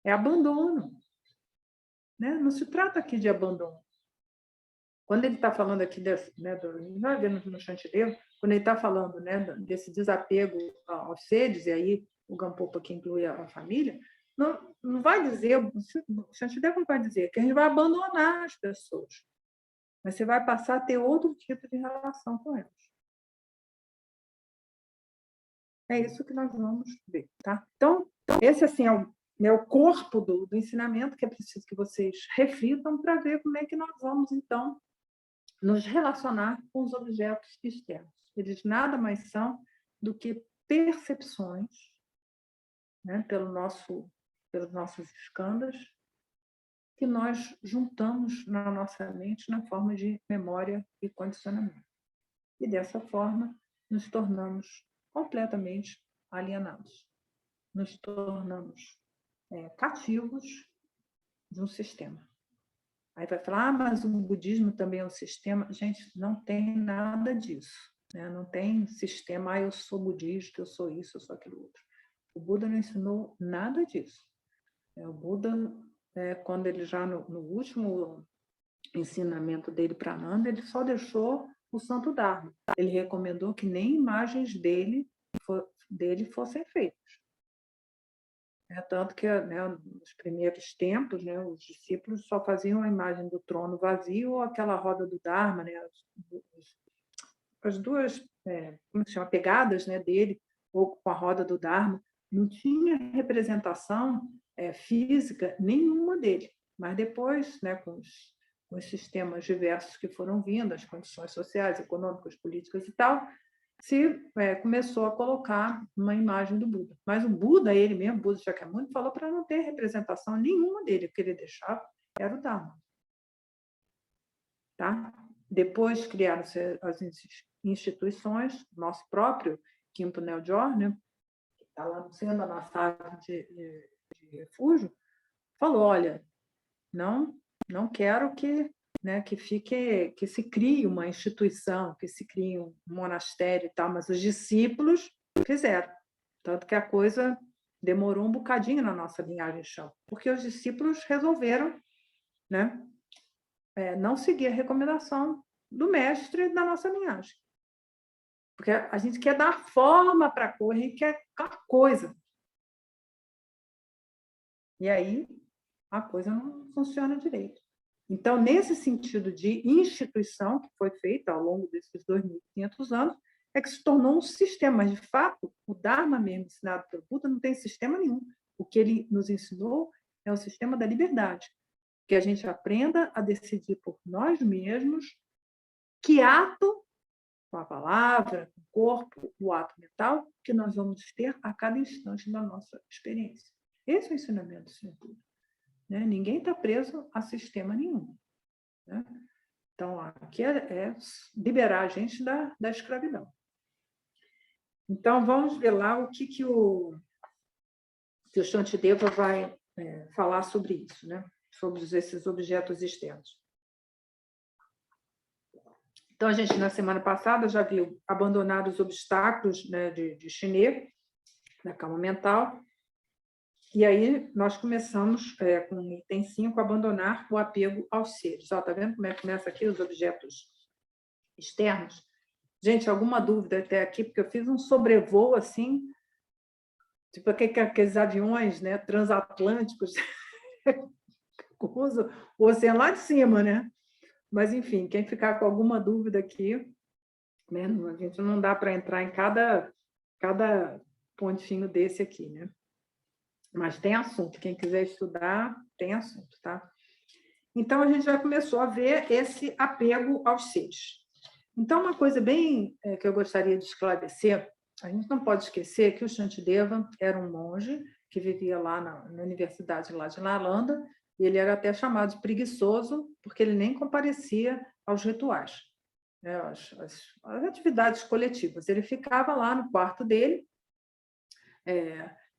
É abandono. Né? Não se trata aqui de abandono. Quando ele está falando aqui, vai ver no Chantileiro, quando ele está falando, né, desse desapego aos seres, e aí o Gampopa que inclui a família, não vai dizer, o Chantileiro não vai dizer que a gente vai abandonar as pessoas, mas você vai passar a ter outro tipo de relação com elas. É isso que nós vamos ver. Tá? Então, esse assim, é o corpo do ensinamento que é preciso que vocês reflitam para ver como é que nós vamos, então, nos relacionar com os objetos externos. Eles nada mais são do que percepções, né, pelos nossos escândalos, que nós juntamos na nossa mente na forma de memória e condicionamento. E dessa forma, nos tornamos completamente alienados. Nos tornamos cativos de um sistema. Aí vai falar, mas o budismo também é um sistema. Gente, não tem nada disso. Né? Não tem sistema, eu sou budista, eu sou isso, eu sou aquilo outro. O Buda não ensinou nada disso. O Buda, quando ele já no último ensinamento dele para Ananda, ele só deixou o Santo Dharma. Ele recomendou que nem imagens dele fossem feitas. Tanto que, né, nos primeiros tempos, né, os discípulos só faziam a imagem do trono vazio ou aquela roda do Dharma, né, as duas como se chama, pegadas, né, dele, ou com a roda do Dharma. Não tinha representação física nenhuma dele. Mas depois, né, com os sistemas diversos que foram vindo, as condições sociais, econômicas, políticas e tal, se começou a colocar uma imagem do Buda. Mas o Buda, ele mesmo, Buda Shakyamuni, falou para não ter representação nenhuma dele. O que ele deixava era o Dharma. Tá? Depois criaram-se as instituições, nosso próprio Khimpo Neljor, né, que está lá no centro da nossa área de refúgio, falou, olha, não quero que que se crie uma instituição, que se crie um monastério e tal, mas os discípulos fizeram. Tanto que a coisa demorou um bocadinho na nossa linhagem chão, porque os discípulos resolveram, né, não seguir a recomendação do mestre da nossa linhagem. Porque a gente quer dar forma para a coisa, a gente quer a coisa. E aí a coisa não funciona direito. Então, nesse sentido de instituição que foi feita ao longo desses 2.500 anos, é que se tornou um sistema. Mas, de fato, o Dharma mesmo ensinado pelo Buda não tem sistema nenhum. O que ele nos ensinou é o sistema da liberdade. Que a gente aprenda a decidir por nós mesmos que ato, com a palavra, com o corpo, o ato mental, que nós vamos ter a cada instante da nossa experiência. Esse é o ensinamento do Senhor Buda. Né? Ninguém está preso a sistema nenhum. Né? Então, aqui é liberar a gente da escravidão. Então, vamos ver lá o que o Shantideva vai falar sobre isso, né? Sobre esses objetos externos. Então, a gente, na semana passada, já viu abandonar os obstáculos, né, de Shiné, da calma mental. E aí, nós começamos com o item 5, abandonar o apego aos seres. Está vendo como é que começa aqui os objetos externos? Gente, alguma dúvida até aqui? Porque eu fiz um sobrevoo assim, tipo aqueles aviões, né, transatlânticos, cruzam o oceano lá de cima, né? Mas, enfim, quem ficar com alguma dúvida aqui, né, a gente não dá para entrar em cada pontinho desse aqui, né? Mas tem assunto, quem quiser estudar, tem assunto, tá? Então, a gente já começou a ver esse apego aos seres. Então, uma coisa bem que eu gostaria de esclarecer, a gente não pode esquecer que o Shantideva era um monge que vivia lá na universidade lá de Nalanda, e ele era até chamado de preguiçoso, porque ele nem comparecia aos rituais, né, às atividades coletivas. Ele ficava lá no quarto dele,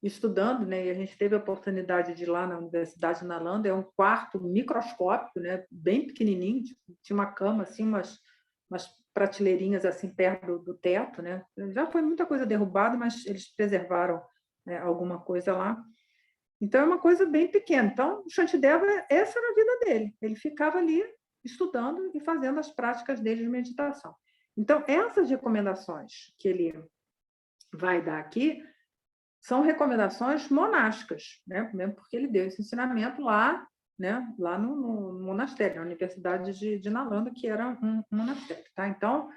estudando, né? E a gente teve a oportunidade de ir lá na Universidade de Nalanda, é um quarto microscópico, né? Bem pequenininho, tinha uma cama, assim, umas prateleirinhas assim perto do teto, né? Já foi muita coisa derrubada, mas eles preservaram alguma coisa lá. Então, é uma coisa bem pequena. Então, o Shantideva, essa era a vida dele. Ele ficava ali estudando e fazendo as práticas dele de meditação. Então, essas recomendações que ele vai dar aqui são recomendações monásticas, né? Mesmo porque ele deu esse ensinamento lá, né? Lá no monastério, na Universidade de Nalanda, que era um monastério. Tá? Então,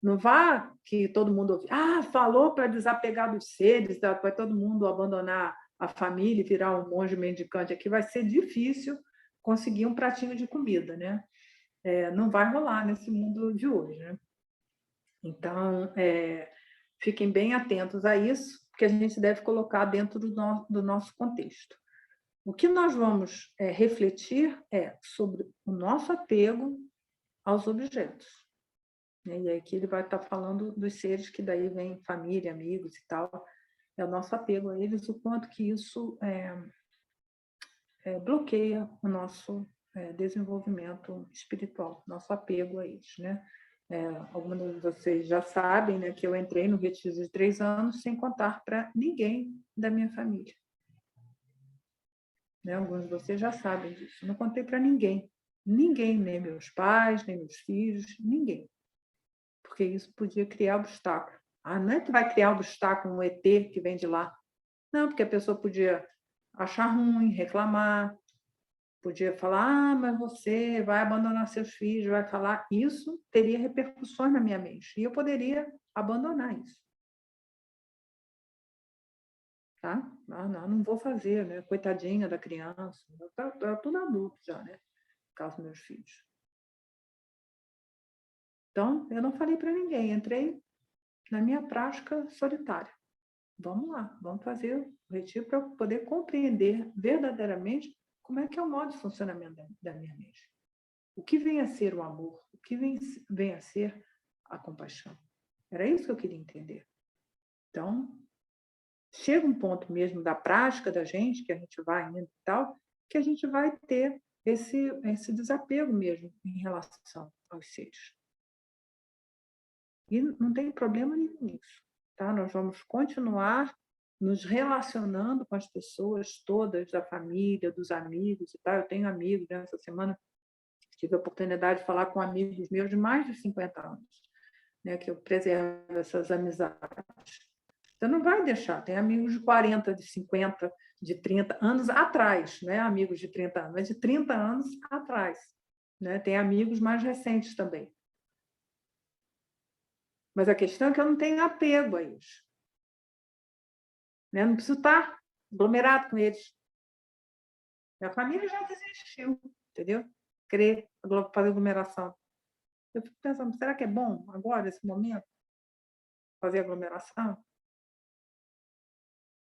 não vá que todo mundo ouve, falou para desapegar dos seres, tá? Vai todo mundo abandonar a família e virar um monge mendicante. Aqui vai ser difícil conseguir um pratinho de comida, né? Não vai rolar nesse mundo de hoje, né? Então, fiquem bem atentos a isso, porque a gente deve colocar dentro do nosso contexto. O que nós vamos refletir sobre o nosso apego aos objetos. E aqui ele vai estar falando dos seres que daí vem família, amigos e tal. É o nosso apego a eles, o quanto que isso bloqueia o nosso desenvolvimento espiritual, nosso apego a eles, né? Alguns de vocês já sabem, né, que eu entrei no retiro de 3 anos sem contar para ninguém da minha família. Né? Alguns de vocês já sabem disso. Não contei para ninguém. Ninguém, nem meus pais, nem meus filhos, ninguém. Porque isso podia criar obstáculo. Não é que vai criar obstáculo um ET que vem de lá. Não, porque a pessoa podia achar ruim, reclamar, podia falar, mas você vai abandonar seus filhos, vai falar. Isso teria repercussões na minha mente. E eu poderia abandonar isso. Tá? Não vou fazer, né? Coitadinha da criança. Tá tudo adulto já, né? No caso dos meus filhos. Então, eu não falei para ninguém. Entrei na minha prática solitária. Vamos lá, vamos fazer o retiro para poder compreender verdadeiramente como é que é o modo de funcionamento da minha mente. O que vem a ser o amor? O que vem a ser a compaixão? Era isso que eu queria entender. Então, chega um ponto mesmo da prática da gente, que a gente vai indo e tal, que a gente vai ter esse desapego mesmo em relação aos seres. E não tem problema nenhum nisso. Tá? Nós vamos continuar nos relacionando com as pessoas todas, da família, dos amigos e tal. Eu tenho amigos, né? Essa semana tive a oportunidade de falar com amigos meus de mais de 50 anos, né? Que eu preservo essas amizades. Você não vai deixar. Tem amigos de 40, de 50, de 30 anos atrás, não é amigos de 30 anos, mas de 30 anos atrás. Né? Tem amigos mais recentes também. Mas a questão é que eu não tenho apego a eles. Né? Não preciso estar aglomerado com eles. Minha família já desistiu, entendeu? Querer fazer aglomeração. Eu fico pensando, será que é bom agora, esse momento, fazer aglomeração?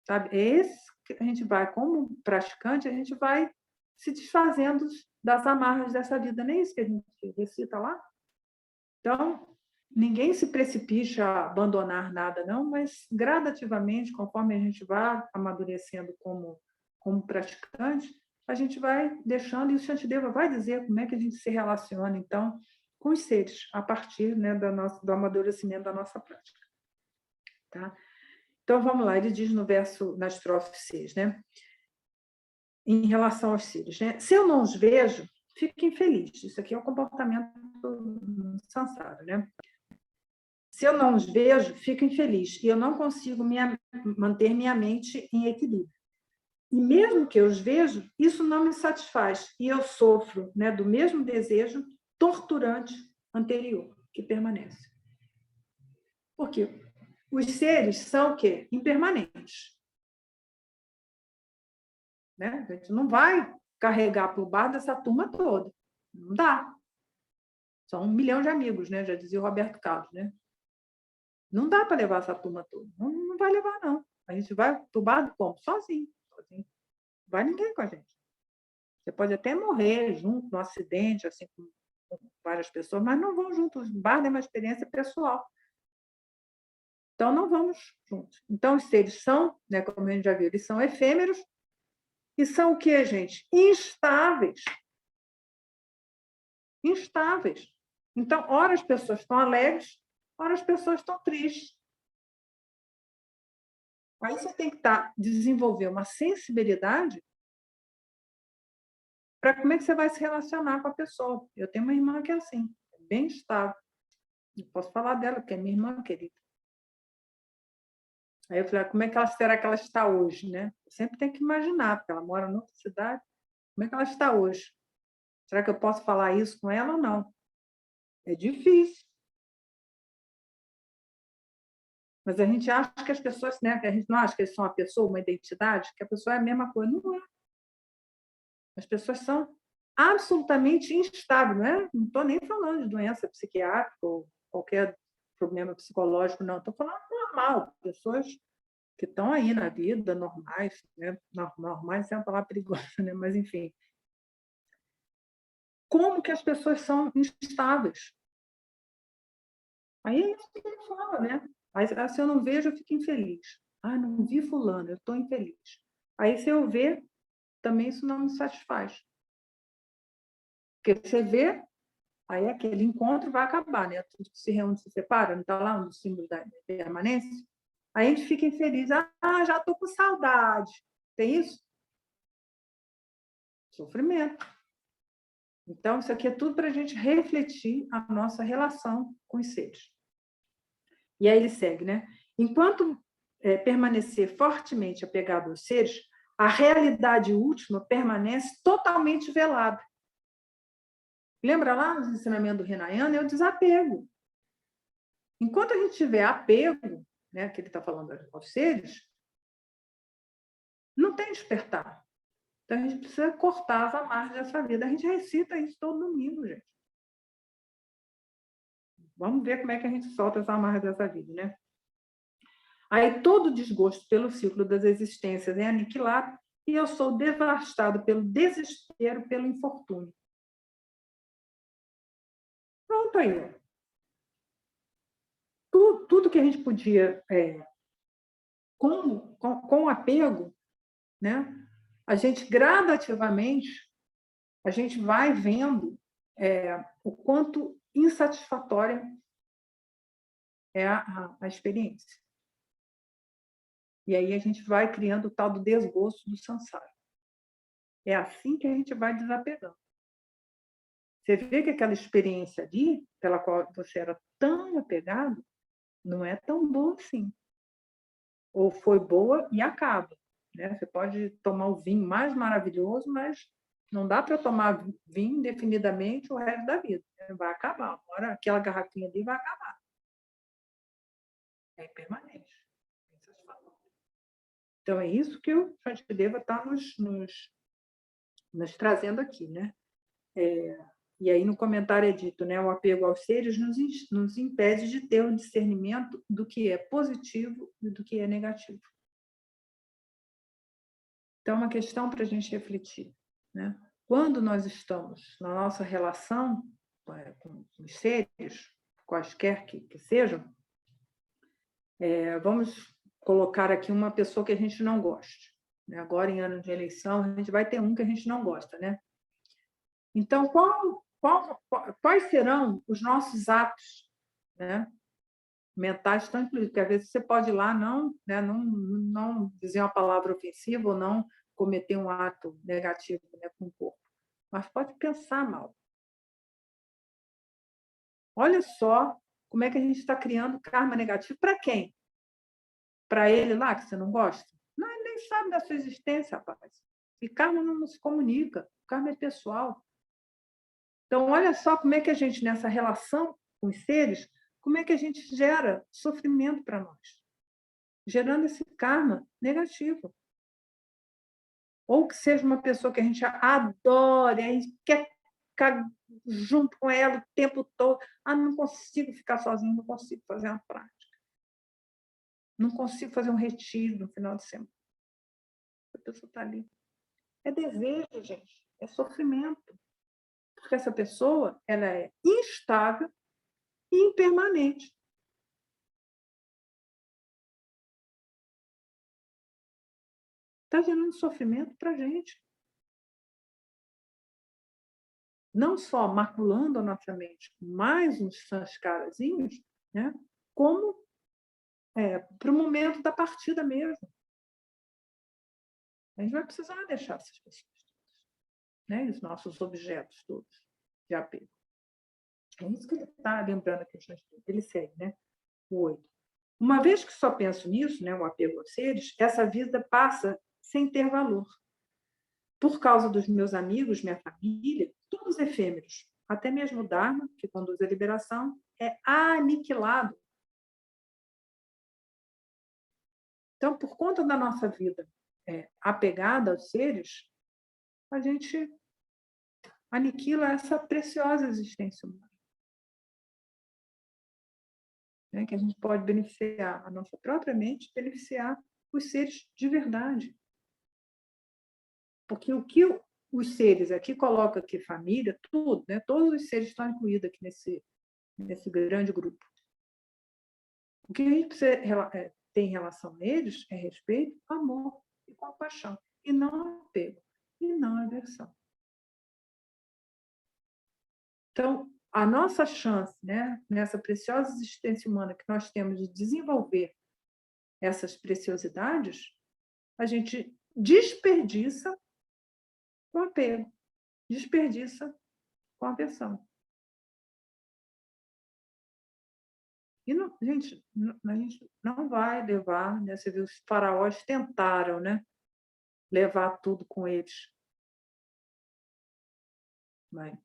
Sabe? É esse que a gente vai, como praticante, a gente vai se desfazendo das amarras dessa vida. Nem isso que a gente recita lá. Então, ninguém se precipita a abandonar nada, não, mas gradativamente, conforme a gente vai amadurecendo como praticante, a gente vai deixando, e o Shantideva vai dizer como é que a gente se relaciona, então, com os seres, a partir, né, do amadurecimento da nossa prática. Tá? Então, vamos lá, ele diz na estrofe 6, né? Em relação aos seres, né? Se eu não os vejo, fico infeliz. Isso aqui é o comportamento samsara, né? Se eu não os vejo, fico infeliz e eu não consigo manter minha mente em equilíbrio. E mesmo que eu os vejo, isso não me satisfaz e eu sofro, né, do mesmo desejo torturante anterior que permanece. Por quê? Os seres são o quê? Impermanentes. Né? A gente não vai carregar para o bar dessa turma toda. Não dá. São 1 milhão de amigos, né? Já dizia o Roberto Carlos, né? Não dá para levar essa turma toda. Não vai levar, não. A gente vai para o bar como? Sozinho. Não vai ninguém com a gente. Você pode até morrer junto num acidente, assim, com várias pessoas, mas não vão juntos. O bar é uma experiência pessoal. Então, não vamos juntos. Então, os seres são, né, como a gente já viu, eles são efêmeros e são o quê, gente? Instáveis. Instáveis. Então, ora as pessoas estão alegres, ora as pessoas estão tristes. Aí você tem que desenvolver uma sensibilidade para como é que você vai se relacionar com a pessoa. Eu tenho uma irmã que é assim, bem estável. Não posso falar dela, porque é minha irmã querida. Aí eu falei, como é que será que ela está hoje, né? Eu sempre tenho que imaginar, porque ela mora em outra cidade. Como é que ela está hoje? Será que eu posso falar isso com ela ou não? É difícil. Mas a gente acha que as pessoas, né? Que a gente não acha que eles são uma pessoa, uma identidade, que a pessoa é a mesma coisa. Não é. As pessoas são absolutamente instáveis, não é? Não estou nem falando de doença psiquiátrica ou qualquer problema psicológico, não. Estou falando normal, pessoas que estão aí na vida, normais, né? Normais é uma palavra perigosa, né? Mas, enfim. Como que as pessoas são instáveis? Aí é isso que ele fala, né? Aí, se eu não vejo, eu fico infeliz. Não vi fulano, eu estou infeliz. Aí, se eu ver, também isso não me satisfaz. Porque você vê, aí aquele encontro vai acabar, né? Tudo que se reúne, se separa, não está lá um dos símbolos da permanência? Aí a gente fica infeliz. Ah, já estou com saudade. Tem isso? Sofrimento. Então, isso aqui é tudo para a gente refletir a nossa relação com os seres. E aí ele segue, né? Enquanto permanecer fortemente apegado aos seres, a realidade última permanece totalmente velada. Lembra lá nos ensinamentos do Hinayana? É o desapego. Enquanto a gente tiver apego, né, que ele está falando aos seres, não tem despertar. Então, a gente precisa cortar as amarras dessa vida. A gente recita isso todo domingo, gente. Vamos ver como é que a gente solta as amarras dessa vida, né? Aí todo desgosto pelo ciclo das existências é aniquilado e eu sou devastado pelo desespero, pelo infortúnio. Pronto aí. Tudo que a gente podia, com apego, né? A gente gradativamente, a gente vai vendo o quanto insatisfatória é a experiência. E aí a gente vai criando o tal do desgosto do samsara. É assim que a gente vai desapegando. Você vê que aquela experiência ali, pela qual você era tão apegado, não é tão boa assim. Ou foi boa e acaba. Né? Você pode tomar o vinho mais maravilhoso, mas não dá para tomar vinho indefinidamente o resto da vida. Vai acabar. Uma hora aquela garrafinha ali vai acabar. É impermanente. Então, é isso que o Shantideva está nos trazendo aqui. Né? E aí, no comentário é dito, né, o apego aos seres nos impede de ter um discernimento do que é positivo e do que é negativo. Então, é uma questão para a gente refletir. Né? Quando nós estamos na nossa relação com os seres, quaisquer que sejam, vamos colocar aqui uma pessoa que a gente não goste. Né? Agora, em ano de eleição, a gente vai ter um que a gente não gosta. Né? Então, quais serão os nossos atos, né, mentais estão incluídos? Porque às vezes você pode ir lá não dizer uma palavra ofensiva ou não cometer um ato negativo, né, com o corpo, mas pode pensar mal. Olha só como é que a gente está criando karma negativo para quem? Para ele lá, que você não gosta? Não, ele nem sabe da sua existência, rapaz. E karma não se comunica, karma é pessoal. Então, olha só como é que a gente, nessa relação com os seres, como é que a gente gera sofrimento para nós, gerando esse karma negativo. Ou que seja uma pessoa que a gente adora, a gente quer ficar junto com ela o tempo todo. Ah, não consigo ficar sozinho, não consigo fazer uma prática. Não consigo fazer um retiro no final de semana. A pessoa está ali. É desejo, gente. É sofrimento. Porque essa pessoa ela é instável e impermanente. Está gerando sofrimento para a gente. Não só maculando a nossa mente com mais uns sanskarazinhos, né? Como para o momento da partida mesmo. A gente vai precisar deixar essas pessoas, né? Os nossos objetos todos de apego. É isso que ele está lembrando aqui. Ele segue, né? O 8. Uma vez que só penso nisso, né, o apego aos seres, essa vida passa sem ter valor. Por causa dos meus amigos, minha família, todos efêmeros. Até mesmo o Dharma, que conduz à liberação, é aniquilado. Então, por conta da nossa vida apegada aos seres, a gente aniquila essa preciosa existência humana. Né? Que a gente pode beneficiar a nossa própria mente, beneficiar os seres de verdade. Porque o que os seres aqui coloca aqui, família, tudo, né? Todos os seres estão incluídos aqui nesse grande grupo. O que a gente precisa ter em relação a eles é respeito, amor e compaixão, e não apego. e não aversão. Então, a nossa chance, né, nessa preciosa existência humana que nós temos de desenvolver essas preciosidades, a gente desperdiça com apego, desperdiça com aversão. E não, a gente não vai levar, né? Você viu, os faraós tentaram, né, levar tudo com eles. Mas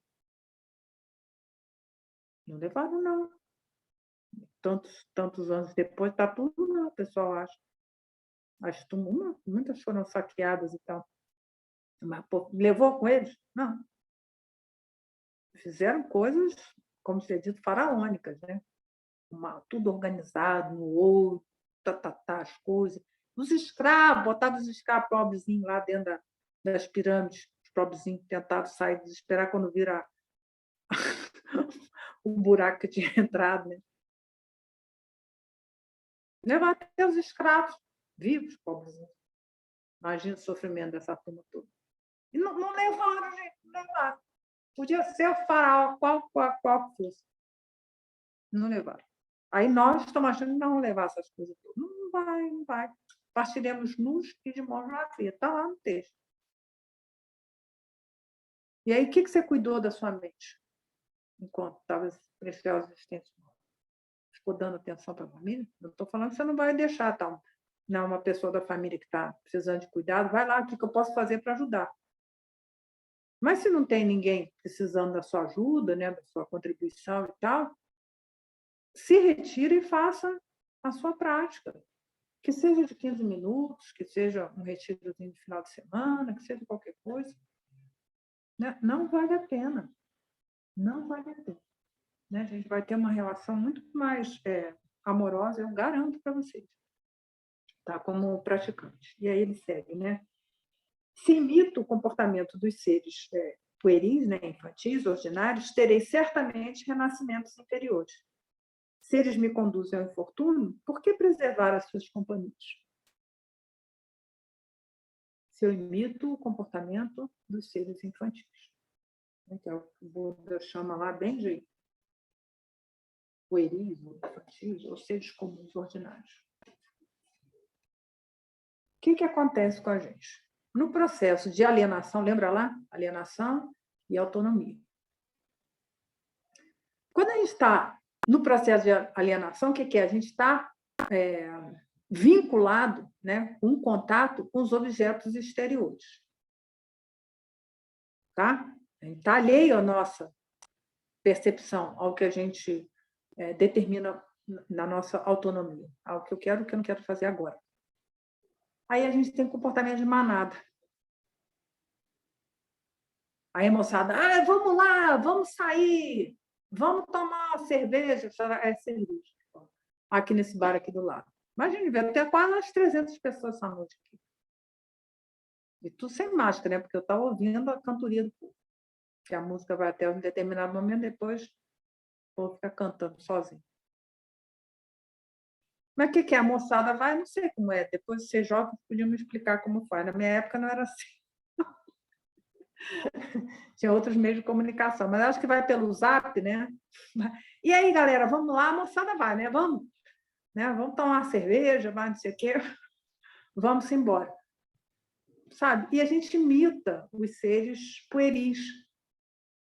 não levaram, não. Tantos anos depois, está tudo lá, o pessoal acha. As túmulos, muitas foram saqueadas e tal. Mas, pô, levou com eles? Não. Fizeram coisas, como se é dito, faraônicas, né? Tudo organizado, no ouro, as coisas. Os escravos, botavam os escravos pobrezinhos lá dentro das pirâmides, os pobrezinhos tentavam sair, desesperar quando viram o buraco que tinha entrado. Né? Levar até os escravos vivos, pobrezinhos. Imagina o sofrimento dessa turma toda. E não levaram, gente, não levaram. Podia ser o faraó, qual fosse. Não levaram. Aí nós estamos achando que não vão levar essas coisas todas. Não vai, não vai. Partiremos nus e de mãos na fria. Está lá no texto. E aí, o que você cuidou da sua mente enquanto estava preciosa existência? Ficou dando atenção para a família? Não estou falando que você não vai deixar tá? Não, uma pessoa da família que está precisando de cuidado, vai lá, o que eu posso fazer para ajudar? Mas se não tem ninguém precisando da sua ajuda, né, da sua contribuição e tal, se retire e faça a sua prática. Que seja de 15 minutos, que seja um retirozinho de final de semana, que seja qualquer coisa. Né? Não vale a pena. Não vale a pena. Né? A gente vai ter uma relação muito mais amorosa, eu garanto para vocês, tá? Como praticante. E aí ele segue, né? Se imito o comportamento dos seres pueris, né, infantis, ordinários, terei certamente renascimentos interiores. Se eles me conduzem ao infortúnio, por que preservar as suas companhias? Se eu imito o comportamento dos seres infantis. Então, o Buda chama lá bem de pueris, ou infantis, ou seres comuns ordinários. O que acontece com a gente? No processo de alienação, lembra lá? Alienação e autonomia. Quando a gente está no processo de alienação, o que é? A gente está vinculado, né, um contato com os objetos exteriores. Tá? A gente está alheio à nossa percepção, ao que a gente determina na nossa autonomia, ao que eu quero e o que eu não quero fazer agora. Aí a gente tem comportamento de manada. Aí a moçada, vamos lá, vamos sair, vamos tomar uma cerveja, cerveja, aqui nesse bar aqui do lado. Imagina, vai ter quase umas 300 pessoas essa noite aqui. E tudo sem máscara, né? Porque eu estava ouvindo a cantoria do povo. Que a música vai até um determinado momento, depois o povo fica cantando sozinho. Mas o que é? A moçada vai? Não sei como é. Depois você joga, podia me explicar como faz. Na minha época não era assim. Tinha outros meios de comunicação, mas acho que vai pelo Zap, né? E aí, galera, vamos lá, a moçada vai, né? Vamos, né? Vamos tomar uma cerveja, vai, não sei o quê. Vamos embora. Sabe? E a gente imita os seres pueris.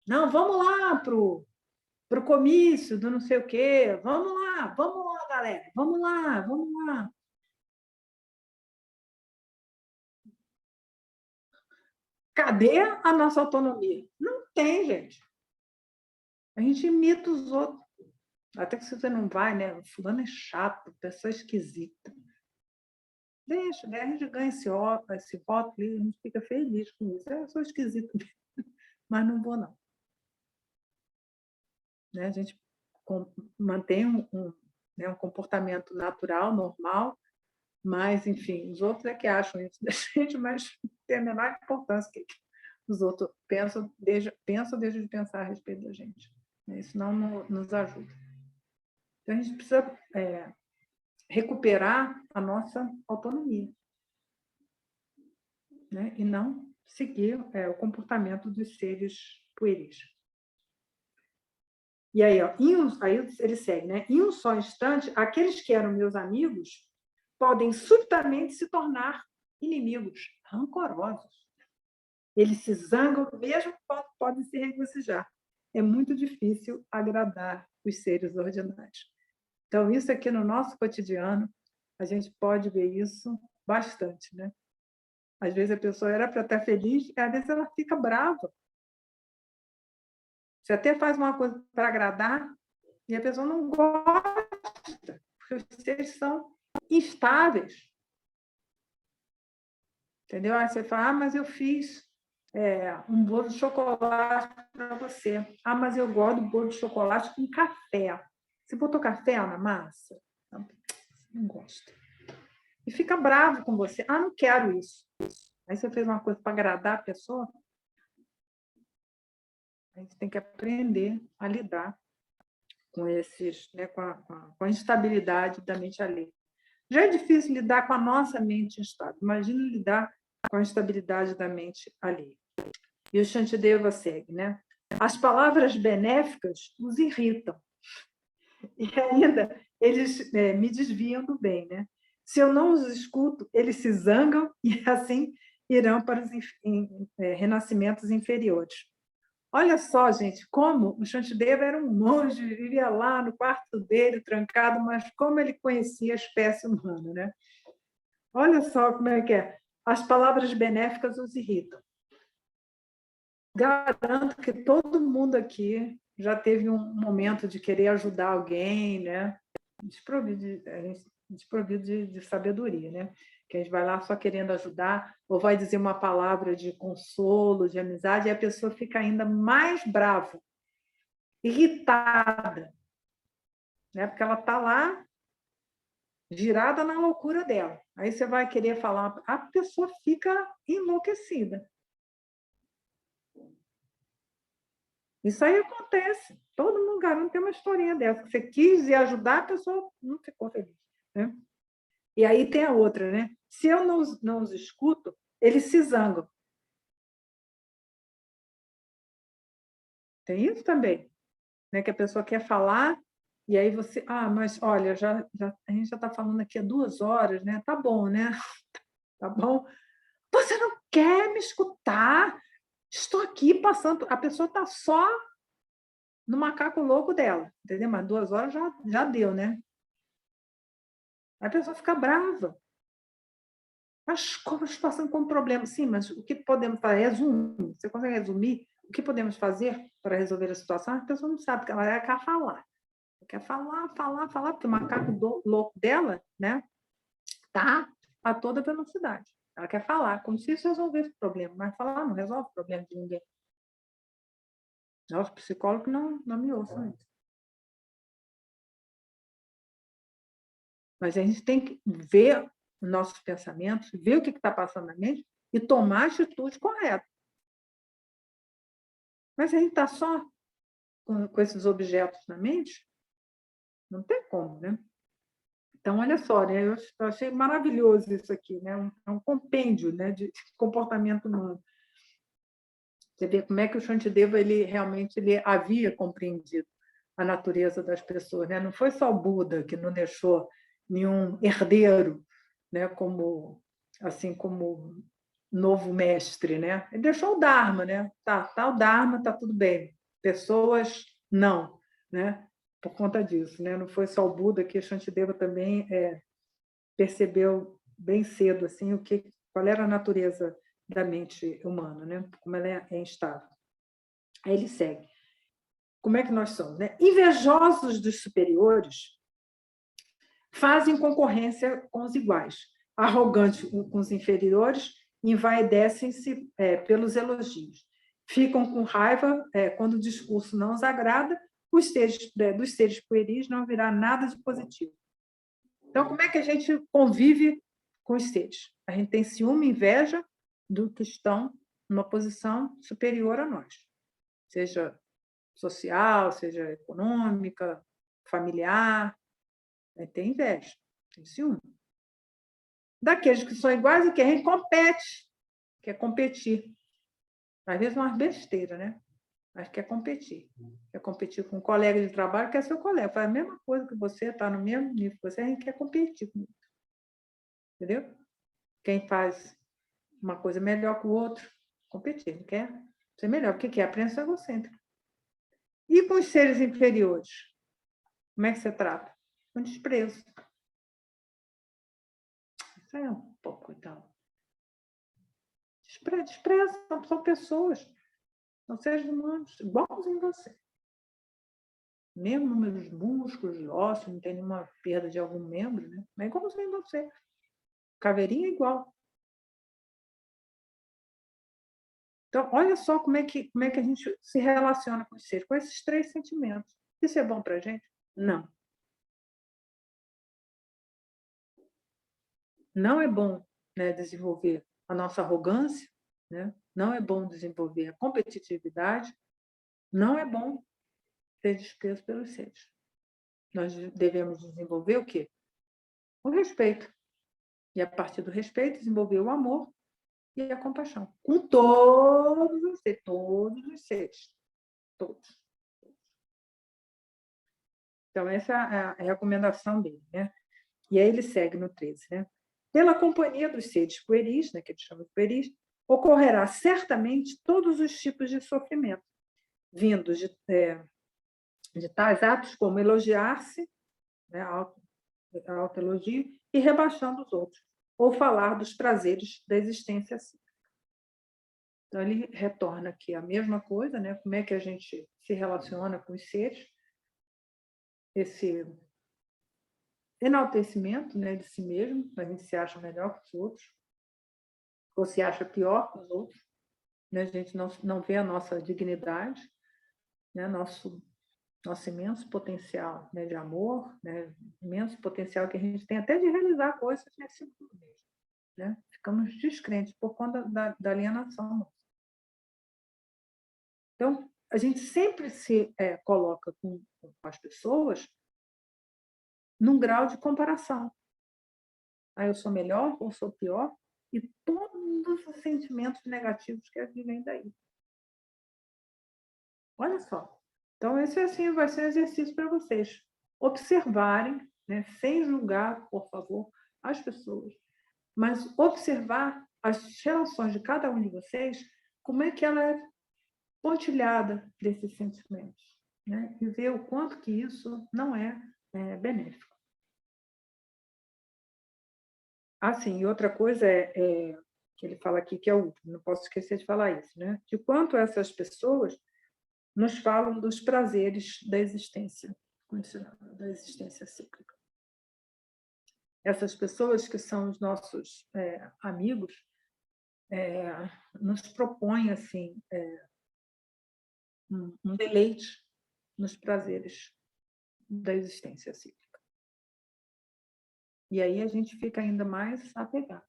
Não, vamos lá pro comício do não sei o quê. Vamos lá, galera. Vamos lá, vamos lá. Cadê a nossa autonomia? Não tem, gente. A gente imita os outros. Até que se você não vai, né? Fulano é chato, pessoa esquisita. Deixa, né? A gente ganha esse voto ali, a gente fica feliz com isso. Eu sou esquisito mesmo, mas não vou, não. Né? A gente mantém um comportamento natural, normal, mas, enfim, os outros é que acham isso da gente, mas tem a menor importância que os outros pensam, deixa de pensar a respeito da gente. Isso não nos ajuda. Então, a gente precisa recuperar a nossa autonomia, né? E não seguir o comportamento dos seres pueris. E aí, aí ele segue, né? Em um só instante, aqueles que eram meus amigos podem subitamente se tornar inimigos, rancorosos. Eles se zangam mesmo quando podem se regozijar. É muito difícil agradar os seres ordinários. Então, isso aqui no nosso cotidiano, a gente pode ver isso bastante, né? Às vezes a pessoa era para estar feliz, e às vezes ela fica brava. Você até faz uma coisa para agradar e a pessoa não gosta, porque os seres são instáveis. Entendeu? Aí você fala, mas eu fiz um bolo de chocolate para você. Mas eu gosto do bolo de chocolate com café. Você botou café na massa? Não gosta. E fica bravo com você. Não quero isso. Aí você fez uma coisa para agradar a pessoa. A gente tem que aprender a lidar com esses, né, com a instabilidade da mente alheia. Já é difícil lidar com a nossa mente instável. Imagina lidar com a instabilidade da mente alheia. E o Shantideva segue, né? As palavras benéficas os irritam. E ainda eles me desviam do bem, né? Se eu não os escuto, eles se zangam e assim irão para os renascimentos inferiores. Olha só, gente, como o Shantideva era um monge, vivia lá no quarto dele, trancado, mas como ele conhecia a espécie humana, né? Olha só como é que é. As palavras benéficas os irritam. Garanto que todo mundo aqui já teve um momento de querer ajudar alguém, né? Desprovido de sabedoria, né? Que a gente vai lá só querendo ajudar, ou vai dizer uma palavra de consolo, de amizade, e a pessoa fica ainda mais brava, irritada, né? Porque ela está lá girada na loucura dela. Aí você vai querer falar, a pessoa fica enlouquecida. Isso aí acontece. Todo mundo garante ter uma historinha dessa. Você quis ir ajudar, a pessoa não ficou feliz. Né? E aí tem a outra, né? Se eu não os escuto, eles se zangam. Tem isso também. Né? Que a pessoa quer falar, e aí você... mas olha, a gente já está falando aqui há 2 horas, né? Tá bom, né? Tá bom? Você não quer me escutar? Estou aqui passando... A pessoa está só no macaco louco dela, entendeu? Mas 2 horas já deu, né? A pessoa fica brava. As cobras passando com problema. Sim, mas o que podemos fazer? Resume. Você consegue resumir o que podemos fazer para resolver a situação? A pessoa não sabe, porque ela quer falar. Quer falar, porque o macaco louco dela, né, tá a toda velocidade. Ela quer falar, como se isso resolvesse o problema. Mas falar não resolve o problema de ninguém. Os psicólogos não me ouçam isso. Mas a gente tem que ver os nossos pensamentos, ver o que está passando na mente e tomar a atitude correta. Mas a gente está só com esses objetos na mente, não tem como, né? Então, olha só, né? Eu achei maravilhoso isso aqui, né? É um compêndio, né, de comportamento humano. Você vê como é que o Shantideva ele realmente havia compreendido a natureza das pessoas, né? Não foi só o Buda que não deixou nenhum herdeiro, né? Como novo mestre, né? Ele deixou o Dharma, né? Tá o Dharma, tá tudo bem. Pessoas não, né? Por conta disso, né? Não foi só o Buda que Shantideva também percebeu bem cedo assim qual era a natureza da mente humana, né? Como ela é instável. Aí ele segue. Como é que nós somos, né? Invejosos dos superiores fazem concorrência com os iguais, arrogantes com os inferiores, envaidecem-se pelos elogios, ficam com raiva quando o discurso não os agrada, dos seres pueris não virá nada de positivo. Então, como é que a gente convive com os seres? A gente tem ciúme, inveja do que estão numa posição superior a nós, seja social, seja econômica, familiar, tem inveja, tem ciúme. Daqueles que são iguais, o que a gente compete, quer competir. Às vezes uma besteira, né? Mas quer competir. Quer competir com um colega de trabalho, quer ser o colega. Faz a mesma coisa que você, está no mesmo nível que você, a gente quer competir com isso. Entendeu? Quem faz uma coisa melhor que o outro, competir, não quer ser melhor. O que é? Apreensão egocêntrica. E com os seres inferiores? Como é que você trata? Com desprezo. Isso é um pouco, então. Desprezo, são pessoas. São seres humanos, igualzinho você. Mesmo número de músculos, de ossos, não tem nenhuma perda de algum membro, né? Mas é igualzinho você. Caveirinha é igual. Então, olha só como é que a gente se relaciona com os seres, com esses 3 sentimentos. Isso é bom para a gente? Não. Não é bom, né, desenvolver a nossa arrogância, né? Não é bom desenvolver a competitividade, não é bom ter desprezo pelos seres. Nós devemos desenvolver o quê? O respeito. E, a partir do respeito, desenvolver o amor e a compaixão. Com todos os seres. Todos. Então, essa é a recomendação dele, né? E aí ele segue no 13, né? Pela companhia dos seres pueris, né, que ele chama de pueris, ocorrerá certamente todos os tipos de sofrimento, vindos de tais atos como elogiar-se, né, autoelogio, e rebaixando os outros, ou falar dos prazeres da existência assim. Então, ele retorna aqui a mesma coisa, né? Como é que a gente se relaciona com os seres, esse enaltecimento, né, de si mesmo, a gente se acha melhor que os outros, ou se acha pior que os outros, né? A gente não vê a nossa dignidade, né? Nosso imenso potencial, né, de amor, né? Imenso potencial que a gente tem até de realizar coisas nesse mundo mesmo, né? Ficamos descrentes por conta da alienação. Então, a gente sempre se coloca com as pessoas num grau de comparação. Eu sou melhor ou sou pior? E todos os sentimentos negativos que vêm daí. Olha só. Então, esse assim, vai ser um exercício para vocês observarem, né, sem julgar, por favor, as pessoas, mas observar as relações de cada um de vocês, como é que ela é pontilhada desses sentimentos, né? E ver o quanto que isso não é benéfico. Sim, e outra coisa que ele fala aqui, que é o último, não posso esquecer de falar isso, né? De quanto essas pessoas nos falam dos prazeres da existência cíclica. Essas pessoas que são os nossos amigos nos propõem assim um deleite nos prazeres da existência cíclica. E aí a gente fica ainda mais apegado.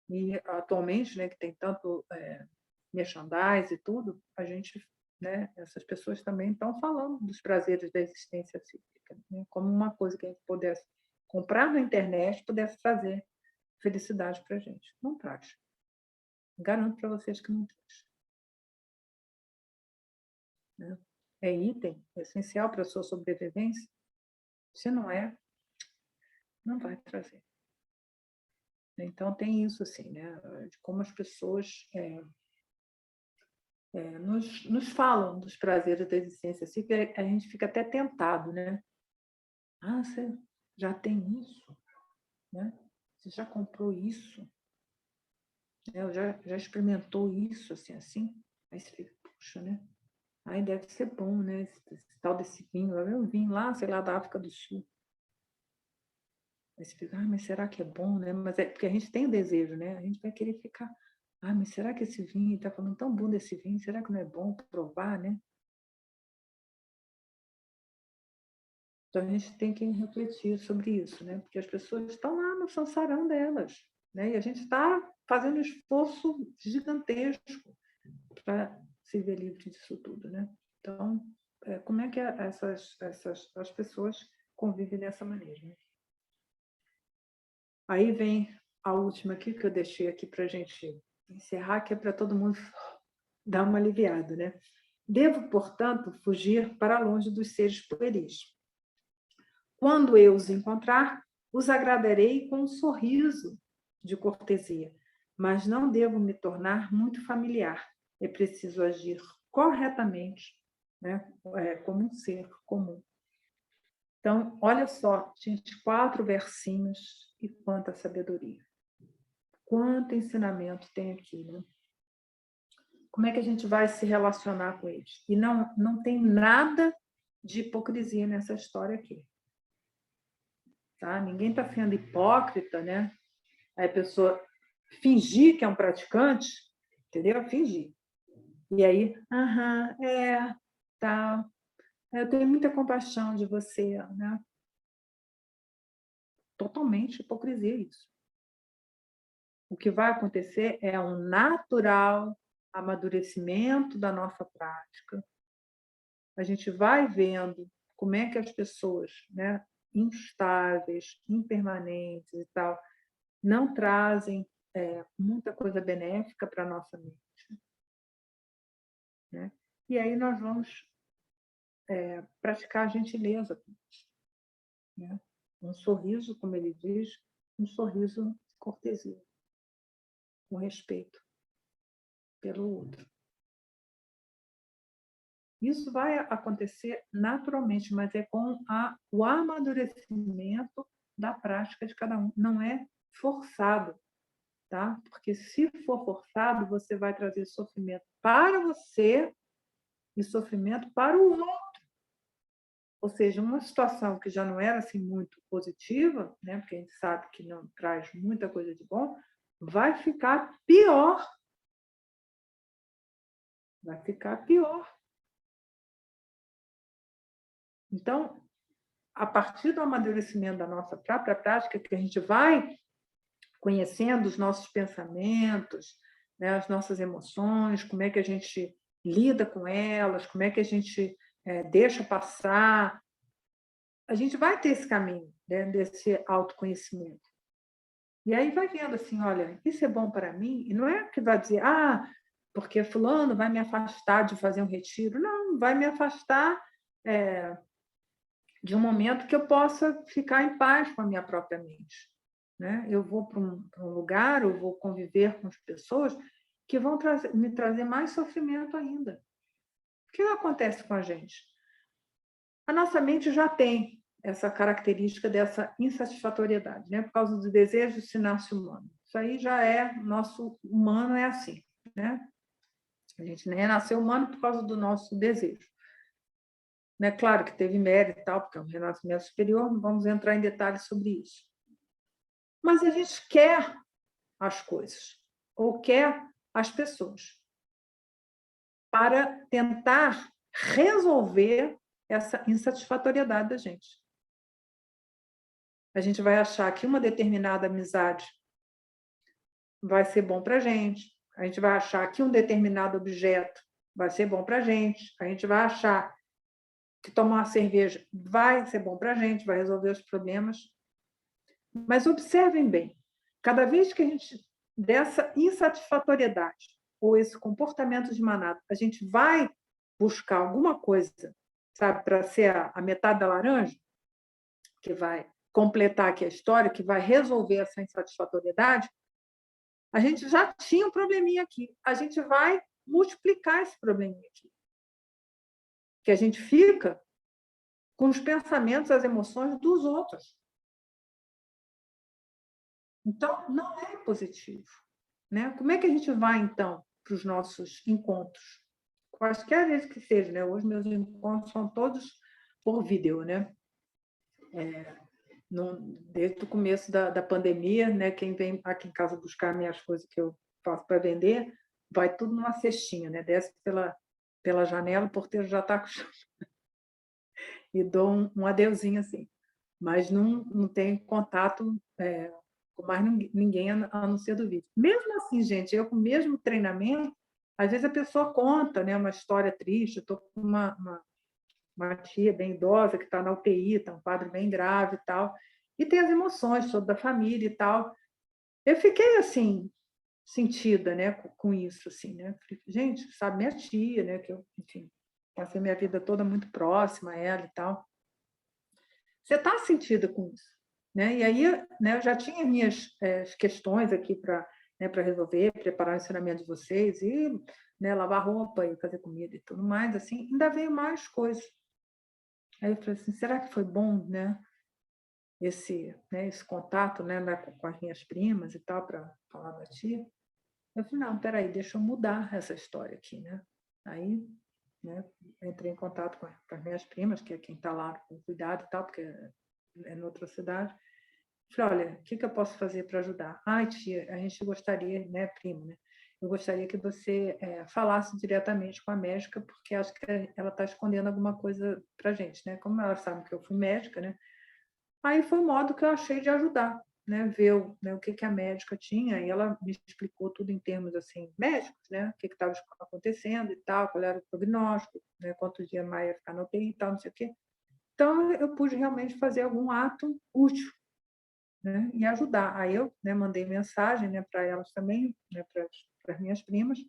E atualmente, né, que tem tanto merchandise e tudo, a gente, né, essas pessoas também estão falando dos prazeres da existência cíclica, né, como uma coisa que a gente pudesse comprar na internet, pudesse trazer felicidade para a gente. Não traz. Garanto para vocês que não traz. Né? É item essencial para a sua sobrevivência. Se não é, não vai trazer. Então, tem isso, assim, né, de como as pessoas nos falam dos prazeres da existência, assim, que a gente fica até tentado, né? Você já tem isso, né? Você já comprou isso, né? Já experimentou isso, assim? Aí você fica, puxa, né? Aí deve ser bom, né? Esse tal desse vinho, um vinho lá, sei lá, da África do Sul. Aí você fica, mas será que é bom, né? Mas é porque a gente tem o desejo, né? A gente vai querer ficar, mas será que esse vinho, está falando tão bom desse vinho, será que não é bom provar, né? Então, a gente tem que refletir sobre isso, né? Porque as pessoas estão lá no sansarão delas, né? E a gente está fazendo um esforço gigantesco para se ver livre disso tudo, né? Então, como é que as pessoas convivem dessa maneira? Né? Aí vem a última aqui, que eu deixei aqui para a gente encerrar, que é para todo mundo dar uma aliviada, né? Devo, portanto, fugir para longe dos seres pueris. Quando eu os encontrar, os agradarei com um sorriso de cortesia, mas não devo me tornar muito familiar. É preciso agir corretamente, né? Como um ser comum. Então, olha só, gente, 4 versinhos e quanta sabedoria. Quanto ensinamento tem aqui, né? Como é que a gente vai se relacionar com eles? E não tem nada de hipocrisia nessa história aqui. Tá? Ninguém está sendo hipócrita, né? Aí a pessoa fingir que é um praticante, entendeu? Fingir. E aí, tá. Eu tenho muita compaixão de você, né? Totalmente hipocrisia isso. O que vai acontecer é um natural amadurecimento da nossa prática. A gente vai vendo como é que as pessoas, né, instáveis, impermanentes e tal, não trazem muita coisa benéfica para a nossa mente. Né? E aí nós vamos praticar a gentileza. Né? Um sorriso, como ele diz, um sorriso de cortesia, com respeito pelo outro. Isso vai acontecer naturalmente, mas é com o amadurecimento da prática de cada um. Não é forçado, tá? Porque se for forçado, você vai trazer sofrimento para você e sofrimento para o outro. Ou seja, uma situação que já não era assim muito positiva, né? Porque a gente sabe que não traz muita coisa de bom, vai ficar pior. Vai ficar pior. Então, a partir do amadurecimento da nossa própria prática, que a gente vai conhecendo os nossos pensamentos, né, as nossas emoções, como é que a gente lida com elas, como é que a gente deixa passar, a gente vai ter esse caminho, né, desse autoconhecimento. E aí vai vendo assim, olha, isso é bom para mim, e não é que vai dizer, porque fulano vai me afastar de fazer um retiro. Não, vai me afastar de um momento que eu possa ficar em paz com a minha própria mente. Né? Eu vou para um lugar, eu vou conviver com as pessoas que vão me trazer mais sofrimento ainda. O que acontece com a gente? A nossa mente já tem essa característica dessa insatisfatoriedade, né? Por causa do desejo se nasce humano. Isso aí já é, nosso humano é assim. Né? A gente nem nasceu humano por causa do nosso desejo. Né? Claro que teve mérito e tal, porque é um renascimento superior, não vamos entrar em detalhes sobre isso. Mas a gente quer as coisas, ou quer as pessoas, para tentar resolver essa insatisfatoriedade da gente. A gente vai achar que uma determinada amizade vai ser bom para a gente vai achar que um determinado objeto vai ser bom para a gente vai achar que tomar uma cerveja vai ser bom para a gente, vai resolver os problemas. Mas observem bem, cada vez que a gente, dessa insatisfatoriedade, ou esse comportamento de manada, a gente vai buscar alguma coisa, sabe, para ser a metade da laranja, que vai completar aqui a história, que vai resolver essa insatisfatoriedade, a gente já tinha um probleminha aqui. A gente vai multiplicar esse probleminha aqui. Que a gente fica com os pensamentos, as emoções dos outros. Então, não é positivo. Né? Como é que a gente vai, então, para os nossos encontros? Quaisquer vezes que seja, né? Hoje meus encontros são todos por vídeo, né? Desde o começo da pandemia, né? Quem vem aqui em casa buscar minhas coisas que eu faço para vender, vai tudo numa cestinha, né? Desce pela janela, o porteiro já está com e dou um adeuzinho assim. Mas não tem contato com mais ninguém a não ser do vídeo. Mesmo assim, gente, eu com o mesmo treinamento, às vezes a pessoa conta, né, uma história triste, estou com uma tia bem idosa que está na UTI, está um quadro bem grave e tal, e tem as emoções sobre a família e tal. Eu fiquei assim, sentida, né, com isso, assim, né? Gente, sabe, minha tia, né, que eu, enfim, passei minha vida toda muito próxima a ela e tal. Você está sentida com isso, né? E aí, né, eu já tinha minhas questões aqui para resolver, preparar o ensinamento de vocês e, né, lavar roupa e fazer comida e tudo mais, assim, ainda veio mais coisas. Aí eu falei assim, será que foi bom, né, esse contato, né, com as minhas primas e tal, para falar da tia? Eu falei, não, peraí, deixa eu mudar essa história aqui, né? Aí, né, entrei em contato com as minhas primas, que é quem está lá com cuidado e tal, porque é em outra cidade. Falei, olha, o que eu posso fazer para ajudar? Ai, tia, a gente gostaria, né, prima, né? Eu gostaria que você falasse diretamente com a médica, porque acho que ela está escondendo alguma coisa para a gente, né? Como ela sabe que eu fui médica, né? Aí foi o modo que eu achei de ajudar, né? Ver o que a médica tinha, e ela me explicou tudo em termos assim médicos, né? O que estava acontecendo e tal, qual era o prognóstico, né? Quantos dias mais ia ficar na UTI e tal, não sei o quê. Então, eu pude realmente fazer algum ato útil, né? E ajudar. Aí eu, né, mandei mensagem, né, para elas também, né, para as minhas primas,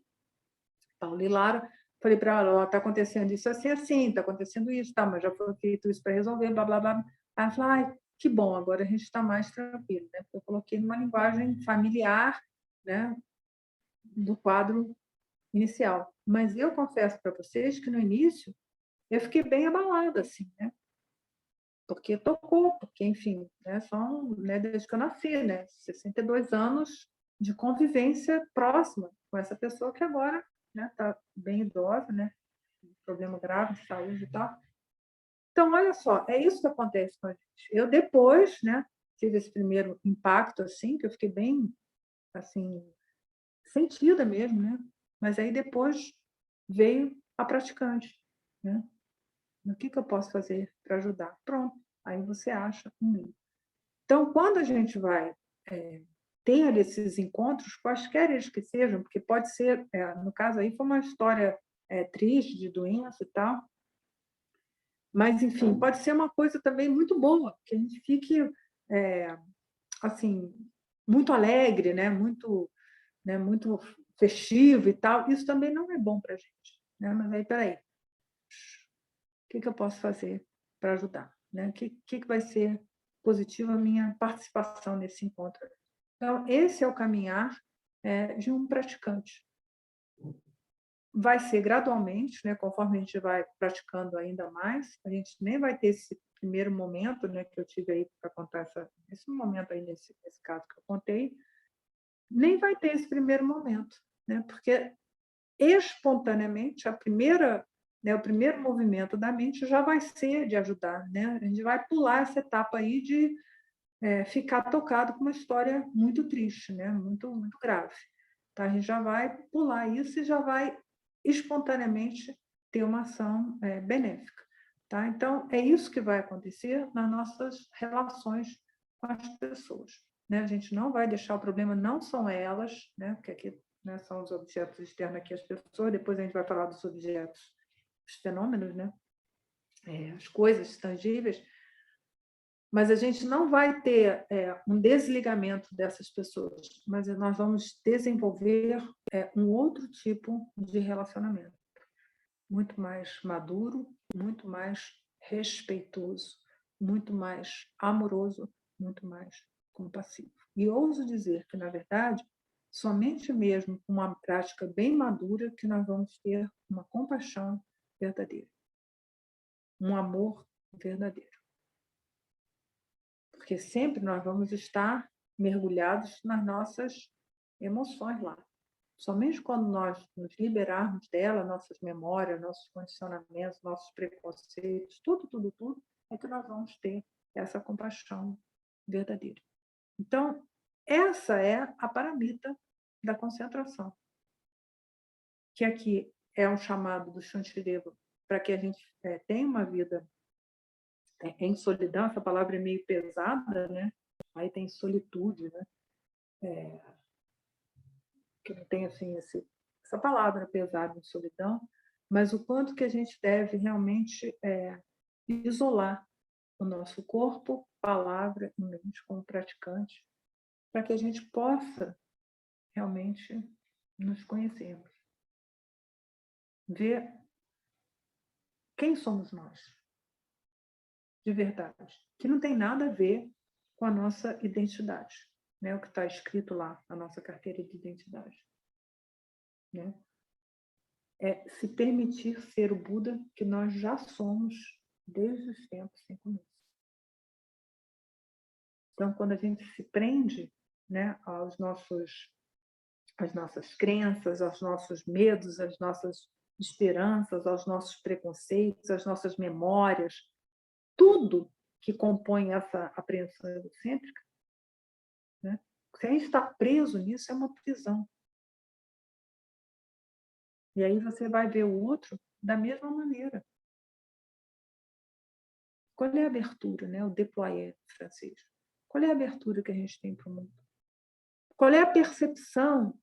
Paula e Lara. Falei para ela, está acontecendo isso assim, assim, está acontecendo isso, tá, mas já foi feito isso para resolver, blá, blá, blá. Aí ela falou, ai, que bom, agora a gente está mais tranquilo, né? Eu coloquei numa linguagem familiar, né, do quadro inicial. Mas eu confesso para vocês que no início eu fiquei bem abalada, assim, né? Porque tocou, porque, enfim, né, são, né, desde que eu nasci, né, 62 anos de convivência próxima com essa pessoa que agora, né, está bem idosa, né, problema grave de saúde e tal. Então, olha só, é isso que acontece com a gente. Eu depois, né, tive esse primeiro impacto, assim, que eu fiquei bem, assim, sentida mesmo, né, mas aí depois veio a praticante, né, o que eu posso fazer para ajudar? Pronto, aí você acha um meio. Então, quando a gente vai ter esses encontros, quaisquer eles que sejam, porque pode ser, no caso aí, foi uma história triste de doença e tal, mas, enfim, pode ser uma coisa também muito boa, que a gente fique, assim, muito alegre, né, muito festivo e tal. Isso também não é bom para a gente. Né? Mas aí, peraí, o que eu posso fazer para ajudar? Né? O que vai ser positivo a minha participação nesse encontro? Então, esse é o caminhar de um praticante. Vai ser gradualmente, né, conforme a gente vai praticando ainda mais, a gente nem vai ter esse primeiro momento, né, que eu tive aí para contar esse momento aí, nesse caso que eu contei, nem vai ter esse primeiro momento, né, porque espontaneamente o primeiro movimento da mente já vai ser de ajudar, né? A gente vai pular essa etapa aí de ficar tocado com uma história muito triste, né? Muito, muito grave. Tá? A gente já vai pular isso e já vai espontaneamente ter uma ação benéfica. Tá? Então, é isso que vai acontecer nas nossas relações com as pessoas. Né? A gente não vai deixar o problema, não são elas, né? Porque aqui, né, são os objetos externos aqui, as pessoas, depois a gente vai falar dos objetos, os fenômenos, né? As coisas tangíveis, mas a gente não vai ter um desligamento dessas pessoas, mas nós vamos desenvolver um outro tipo de relacionamento, muito mais maduro, muito mais respeitoso, muito mais amoroso, muito mais compassivo. E ouso dizer que, na verdade, somente mesmo com uma prática bem madura que nós vamos ter uma compaixão verdadeira, um amor verdadeiro. Porque sempre nós vamos estar mergulhados nas nossas emoções lá. Somente quando nós nos liberarmos dela, nossas memórias, nossos condicionamentos, nossos preconceitos, tudo, é que nós vamos ter essa compaixão verdadeira. Então, essa é a paramita da concentração, que aqui é um chamado do Shantideva para que a gente tenha uma vida em solidão. Essa palavra é meio pesada, né? Aí tem solitude, né? Que não tem assim essa palavra pesada em solidão, mas o quanto que a gente deve realmente isolar o nosso corpo, palavra e mente como praticante para que a gente possa realmente nos conhecermos. Ver quem somos nós, de verdade. Que não tem nada a ver com a nossa identidade, né? O que está escrito lá na nossa carteira de identidade. Né? É se permitir ser o Buda que nós já somos desde os tempos sem começo. Então, quando a gente se prende, né, às nossas crenças, aos nossos medos, às nossas esperanças, aos nossos preconceitos, às nossas memórias, tudo que compõe essa apreensão egocêntrica, né? Se a gente está preso nisso, é uma prisão. E aí você vai ver o outro da mesma maneira. Qual é a abertura, né? O déployer francês. Qual é a abertura que a gente tem para o mundo? Qual é a percepção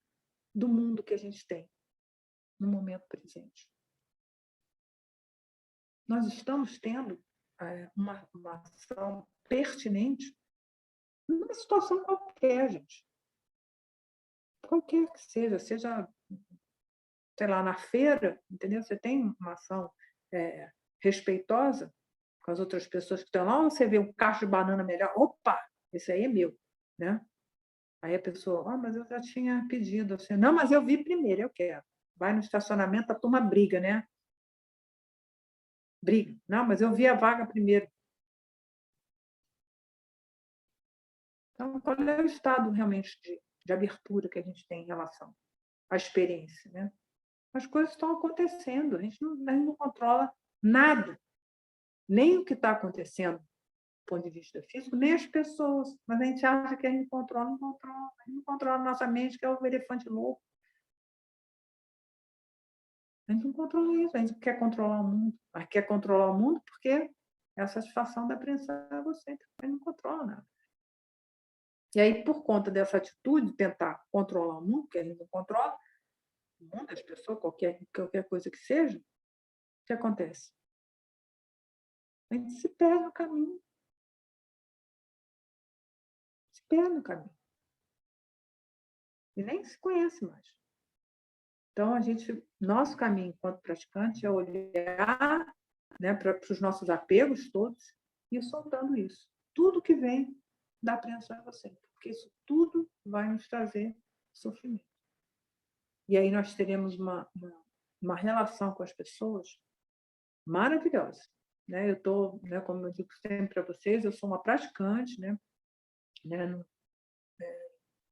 do mundo que a gente tem no momento presente? Nós estamos tendo uma ação pertinente numa situação qualquer, gente. Qualquer que seja, sei lá, na feira, entendeu? Você tem uma ação respeitosa com as outras pessoas que estão lá, ou você vê um cacho de banana melhor, opa, esse aí é meu, né? Aí a pessoa, mas eu já tinha pedido. Assim, não, mas eu vi primeiro, eu quero. Vai no estacionamento, a turma briga, né? Briga. Não, mas eu vi a vaga primeiro. Então, qual é o estado realmente de abertura que a gente tem em relação à experiência, né? As coisas estão acontecendo, a gente não controla nada, nem o que está acontecendo do ponto de vista físico, nem as pessoas, mas a gente acha que a gente controla, não controla. A gente não controla a nossa mente, que é o elefante louco. A gente não controla isso, a gente quer controlar o mundo, mas quer controlar o mundo porque é a satisfação da apreensão egocêntrica, a gente não controla nada. E aí, por conta dessa atitude de tentar controlar o mundo, que a gente não controla, o mundo, as pessoas, qualquer coisa que seja, o que acontece? A gente se perde no caminho. Se perde no caminho. E nem se conhece mais. Então, nosso caminho enquanto praticante é olhar, né, para os nossos apegos todos e soltando isso. Tudo que vem da apreensão é você, porque isso tudo vai nos trazer sofrimento. E aí nós teremos uma relação com as pessoas maravilhosa. Né? Eu estou, né, como eu digo sempre para vocês, eu sou uma praticante, né?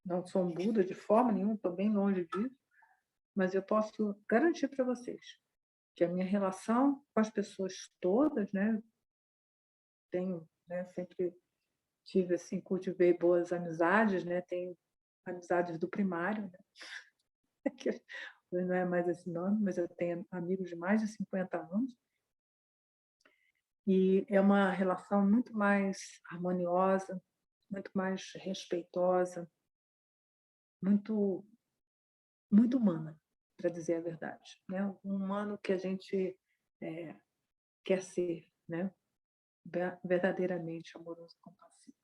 Não sou um Buda de forma nenhuma, estou bem longe disso, mas eu posso garantir para vocês que a minha relação com as pessoas todas, né, tenho, né, sempre tive assim, cultivei boas amizades, né, tenho amizades do primário, né, que não é mais esse nome, mas eu tenho amigos de mais de 50 anos, e é uma relação muito mais harmoniosa, muito mais respeitosa, muito, muito humana, para dizer a verdade, né, um humano que a gente quer ser, né, verdadeiramente amoroso e compassivo.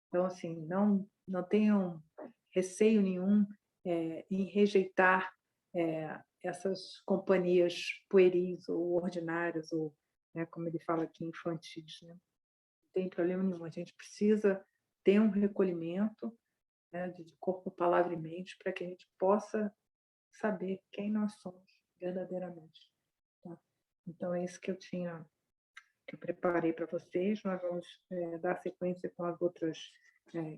Então, assim, não tenham receio nenhum em rejeitar essas companhias pueris ou ordinárias, ou, né, como ele fala aqui, infantis. Né? Não tem problema nenhum. A gente precisa ter um recolhimento, né, de corpo, palavra e mente, para que a gente possa saber quem nós somos verdadeiramente. Tá? Então, é isso que eu preparei para vocês. Nós vamos dar sequência com as outras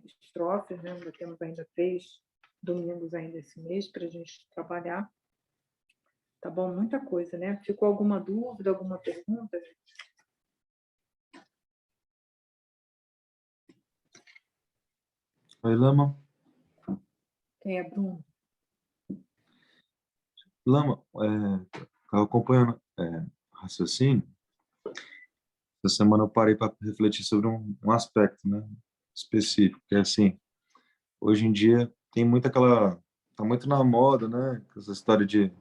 estrofes, né? Nós temos ainda 3 domingos ainda esse mês para a gente trabalhar. Tá bom? Muita coisa, né? Ficou alguma dúvida, alguma pergunta, gente? Oi, Lama. Quem é Bruno? Lama, estava acompanhando raciocínio. Essa semana eu parei para refletir sobre um aspecto, né, específico, que é assim, hoje em dia tem muito tá muito na moda, né, essa história de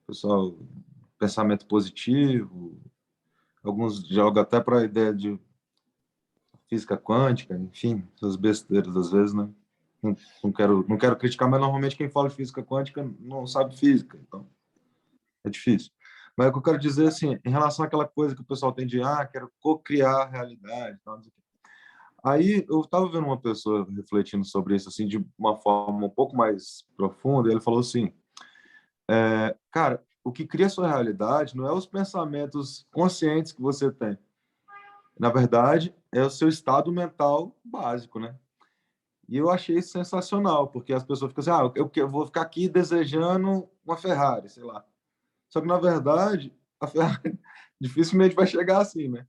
pessoal, pensamento positivo, alguns jogam até para a ideia de física quântica, enfim, essas besteiras às vezes, né? não quero criticar, mas normalmente quem fala de física quântica não sabe física, então é difícil. Mas o que eu quero dizer, assim, em relação àquela coisa que o pessoal tem de, quero co-criar a realidade, tal, não sei o quê. Aí eu estava vendo uma pessoa refletindo sobre isso, assim, de uma forma um pouco mais profunda, e ele falou assim, cara, o que cria a sua realidade não é os pensamentos conscientes que você tem. Na verdade, é o seu estado mental básico, né? E eu achei isso sensacional, porque as pessoas ficam assim, eu vou ficar aqui desejando uma Ferrari, sei lá. Só que, na verdade, a Ferrari dificilmente vai chegar assim, né?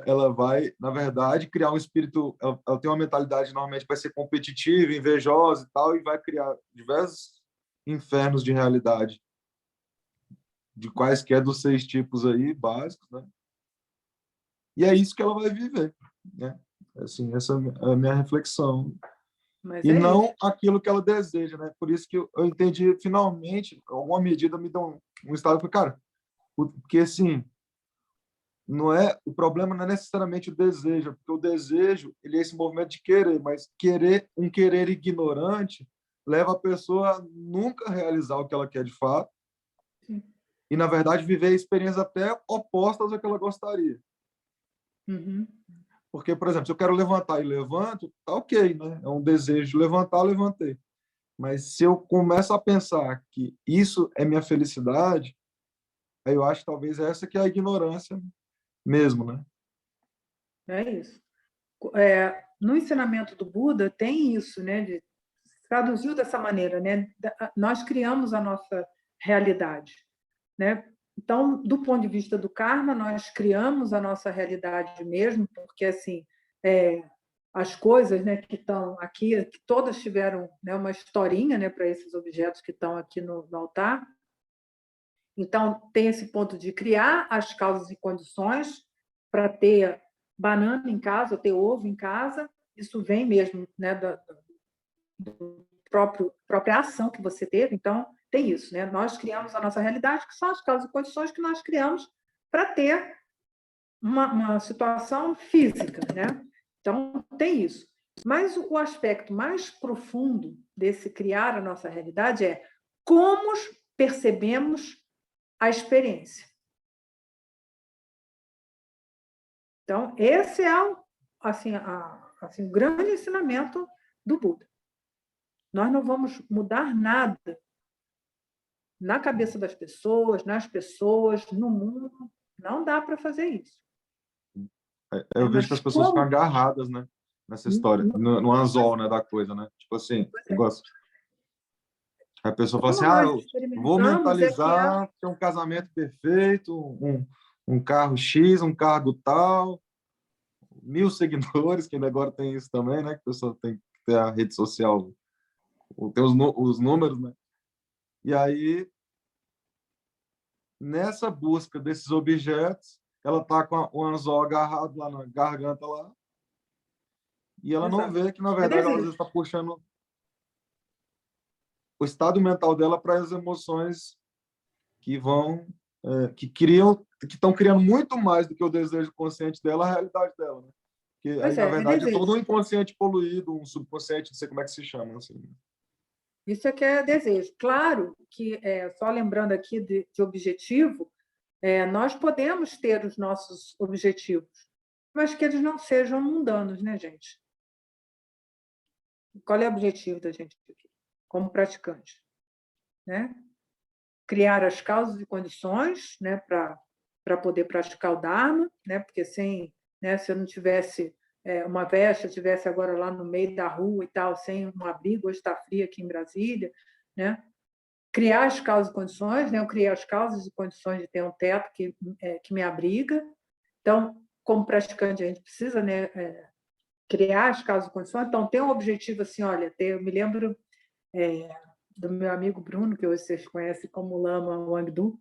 Ela vai, na verdade, criar um espírito, ela tem uma mentalidade normalmente vai ser competitiva, invejosa e tal, e vai criar diversos infernos de realidade, de quaisquer dos 6 tipos aí, básicos, né? E é isso que ela vai viver, né? Assim, essa é a minha reflexão. Mas E é isso. não aquilo que ela deseja, né? Por isso que eu entendi, finalmente, em alguma medida me dá um estado, cara, porque assim, não é, o problema não é necessariamente o desejo, porque o desejo, ele é esse movimento de querer, mas um querer ignorante leva a pessoa a nunca realizar o que ela quer de fato, Sim. e na verdade viver experiências até opostas ao que ela gostaria. Uhum. Porque, por exemplo, se eu quero levantar e levanto, tá ok, né? É um desejo de levantar, levantei. Mas se eu começo a pensar que isso é minha felicidade, aí eu acho que talvez essa que é a ignorância mesmo, né? É isso. No ensinamento do Buda tem isso, né? Traduziu dessa maneira, né? Nós criamos a nossa realidade, né? Então, do ponto de vista do karma, nós criamos a nossa realidade mesmo, porque assim, as coisas, né, que estão aqui, que todas tiveram, né, uma historinha, né, para esses objetos que estão aqui no altar. Então, tem esse ponto de criar as causas e condições para ter banana em casa, ter ovo em casa. Isso vem mesmo, né, da própria ação que você teve. Então, tem isso, né? Nós criamos a nossa realidade, que são as causas e condições que nós criamos para ter uma situação física, né? Então, tem isso. Mas o aspecto mais profundo desse criar a nossa realidade é como percebemos a experiência. Então, esse é assim, o grande ensinamento do Buda. Nós não vamos mudar nada na cabeça das pessoas, nas pessoas, no mundo. Não dá para fazer isso. Eu vejo que Mas as pessoas ficam como? agarradas, né? Nessa história, no anzol, né, da coisa, né? Tipo assim, negócio. A pessoa fala assim, Como nós eu vou experimentamos é que mentalizar ter um casamento perfeito, um carro X, um cargo tal, 1.000 seguidores, que ainda agora tem isso também, né? Que a pessoa tem que ter a rede social, ter os números, né? E aí, nessa busca desses objetos, ela tá com o anzol agarrado lá na garganta lá, e ela não Exato. vê que, na É verdade, ela às vezes desejo. está puxando o estado mental dela para as emoções que vão, que estão criando muito mais do que o desejo consciente dela, a realidade dela, né? Porque aí, Pois na é verdade, é todo desejo. um inconsciente poluído, um subconsciente, não sei como é que se chama, assim. Isso é que é desejo. Claro que, só lembrando aqui de objetivo, nós podemos ter os nossos objetivos, mas que eles não sejam mundanos, né, gente? Qual é o objetivo da gente aqui, como praticante? Né? Criar as causas e condições, né, para poder praticar o Dharma, né? Porque sem, né, se eu não tivesse uma veste, eu estivesse agora lá no meio da rua e tal, sem um abrigo, hoje está frio aqui em Brasília, né? Criar as causas e condições, né? Eu criei as causas e condições de ter um teto que me abriga. Então, como praticante, a gente precisa, né, criar as causas e condições. Então, ter um objetivo assim, olha, eu me lembro do meu amigo Bruno, que hoje vocês conhecem como Lama Wangdu,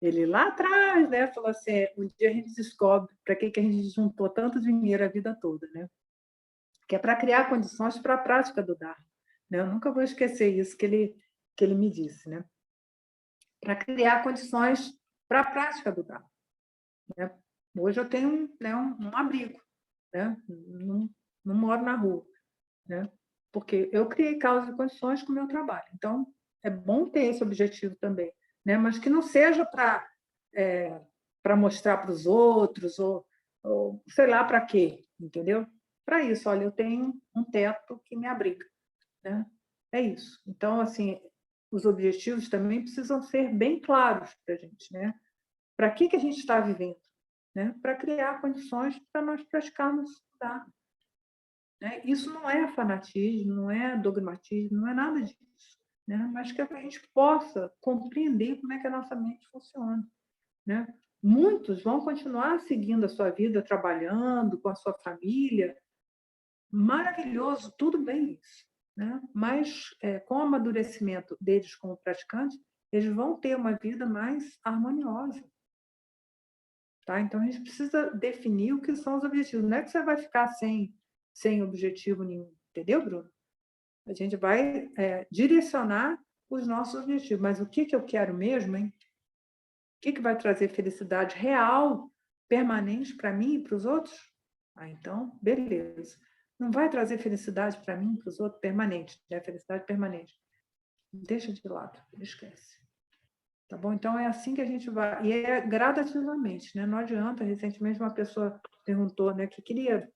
ele lá atrás, né, falou assim, um dia a gente descobre para que a gente juntou tanto dinheiro a vida toda, né? Que é para criar condições para a prática do Dharma. Né? Eu nunca vou esquecer isso que ele me disse, né? Para criar condições para a prática do Dharma. Né? Hoje eu tenho, né, um abrigo, né? Não moro na rua. Né? porque eu criei causas e condições com o meu trabalho. Então, é bom ter esse objetivo também, né? Mas que não seja para mostrar para os outros, ou sei lá para quê, entendeu? Para isso, olha, eu tenho um teto que me abriga, né? É isso. Então, assim, os objetivos também precisam ser bem claros para a gente, né? Para que a gente está vivendo? Né? Para criar condições para nós praticarmos estudar. Né? Isso não é fanatismo, não é dogmatismo, não é nada disso. Né? Mas que a gente possa compreender como é que a nossa mente funciona. Né? Muitos vão continuar seguindo a sua vida, trabalhando com a sua família. Maravilhoso, tudo bem isso. Né? Mas, com o amadurecimento deles como praticantes, eles vão ter uma vida mais harmoniosa. Tá? Então, a gente precisa definir o que são os objetivos. Não é que você vai ficar sem objetivo nenhum, entendeu, Bruno? A gente vai direcionar os nossos objetivos. Mas o que eu quero mesmo, hein? O que vai trazer felicidade real, permanente para mim e para os outros? Ah, então, beleza. Não vai trazer felicidade para mim e para os outros permanente, né? Felicidade permanente. Deixa de lado, esquece. Tá bom? Então, é assim que a gente vai. E é gradativamente, né? Não adianta. Recentemente, uma pessoa perguntou, né, que queria,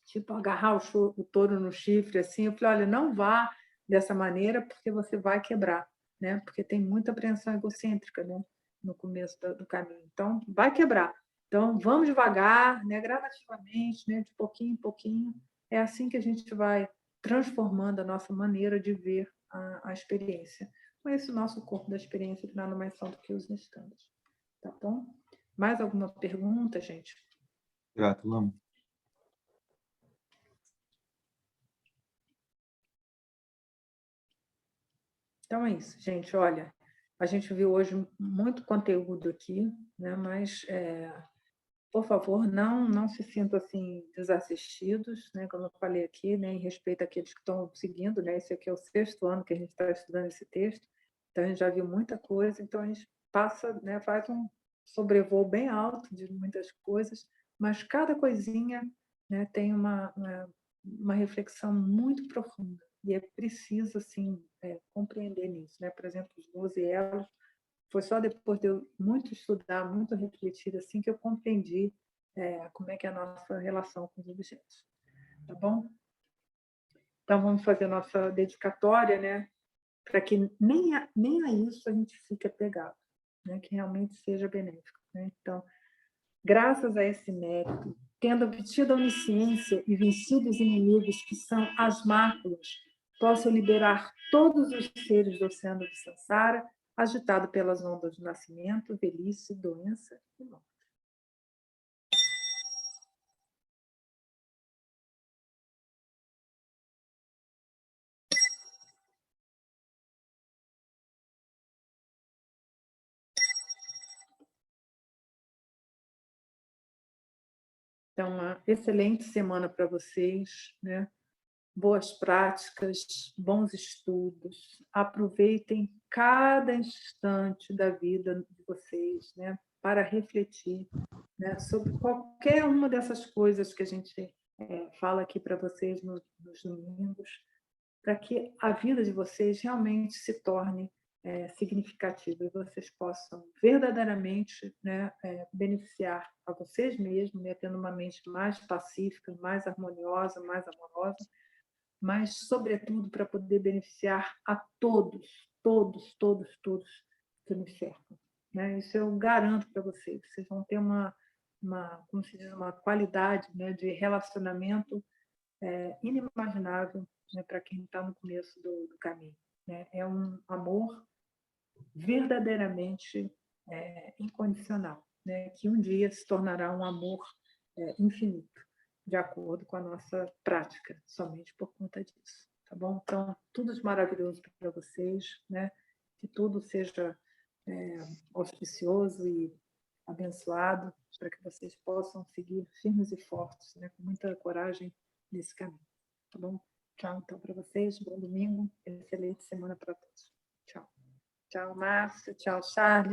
tipo, agarrar o touro no chifre, assim. Eu falei, olha, não vá dessa maneira, porque você vai quebrar, né? Porque tem muita apreensão egocêntrica, né? No começo do caminho. Então, vai quebrar. Então, vamos devagar, né? Gradativamente, né? De pouquinho em pouquinho. É assim que a gente vai transformando a nossa maneira de ver a experiência. Com esse nosso corpo da experiência, que nada mais são do que os instantes. Tá bom? Mais alguma pergunta, gente? Grato, Lama. Então é isso, gente. Olha, a gente viu hoje muito conteúdo aqui, né? Mas, por favor, não se sintam assim desassistidos, né? Como eu falei aqui, né? Em respeito àqueles que estão seguindo, né? Esse aqui é o 6º ano que a gente está estudando esse texto, então a gente já viu muita coisa, então a gente passa, né? Faz um sobrevoo bem alto de muitas coisas, mas cada coisinha, né? Tem uma reflexão muito profunda e é preciso assim compreender nisso, né? Por exemplo, os 12 elos. Foi só depois de eu muito estudar, muito refletir, assim, que eu compreendi como é que é a nossa relação com os objetos. Tá bom? Então, vamos fazer a nossa dedicatória, né? Para que nem a isso a gente fique apegado, né? Que realmente seja benéfico. Né? Então, graças a esse mérito, tendo obtido a onisciência e vencido os inimigos que são as máculas, posso liberar todos os seres do oceano de Sansara, agitado pelas ondas do nascimento, velhice, doença e morte. Então, uma excelente semana para vocês, né? Boas práticas, bons estudos. Aproveitem cada instante da vida de vocês, né? Para refletir, né? Sobre qualquer uma dessas coisas que a gente fala aqui para vocês nos domingos, para que a vida de vocês realmente se torne significativa e vocês possam verdadeiramente, né, beneficiar a vocês mesmos, né, tendo uma mente mais pacífica, mais harmoniosa, mais amorosa, mas, sobretudo, para poder beneficiar a todos, todos, todos, todos que nos cercam. Né? Isso eu garanto para vocês. Vocês vão ter como se diz, uma qualidade, né, de relacionamento inimaginável, né, para quem está no começo do caminho. Né? É um amor verdadeiramente incondicional, né? Que um dia se tornará um amor infinito, de acordo com a nossa prática, somente por conta disso. Tá bom? Então, tudo de maravilhoso para vocês, né? Que tudo seja auspicioso e abençoado, para que vocês possam seguir firmes e fortes, né? Com muita coragem nesse caminho. Tá bom? Tchau, então, para vocês. Bom domingo. Excelente semana para todos. Tchau. Tchau, Márcio. Tchau, Charles.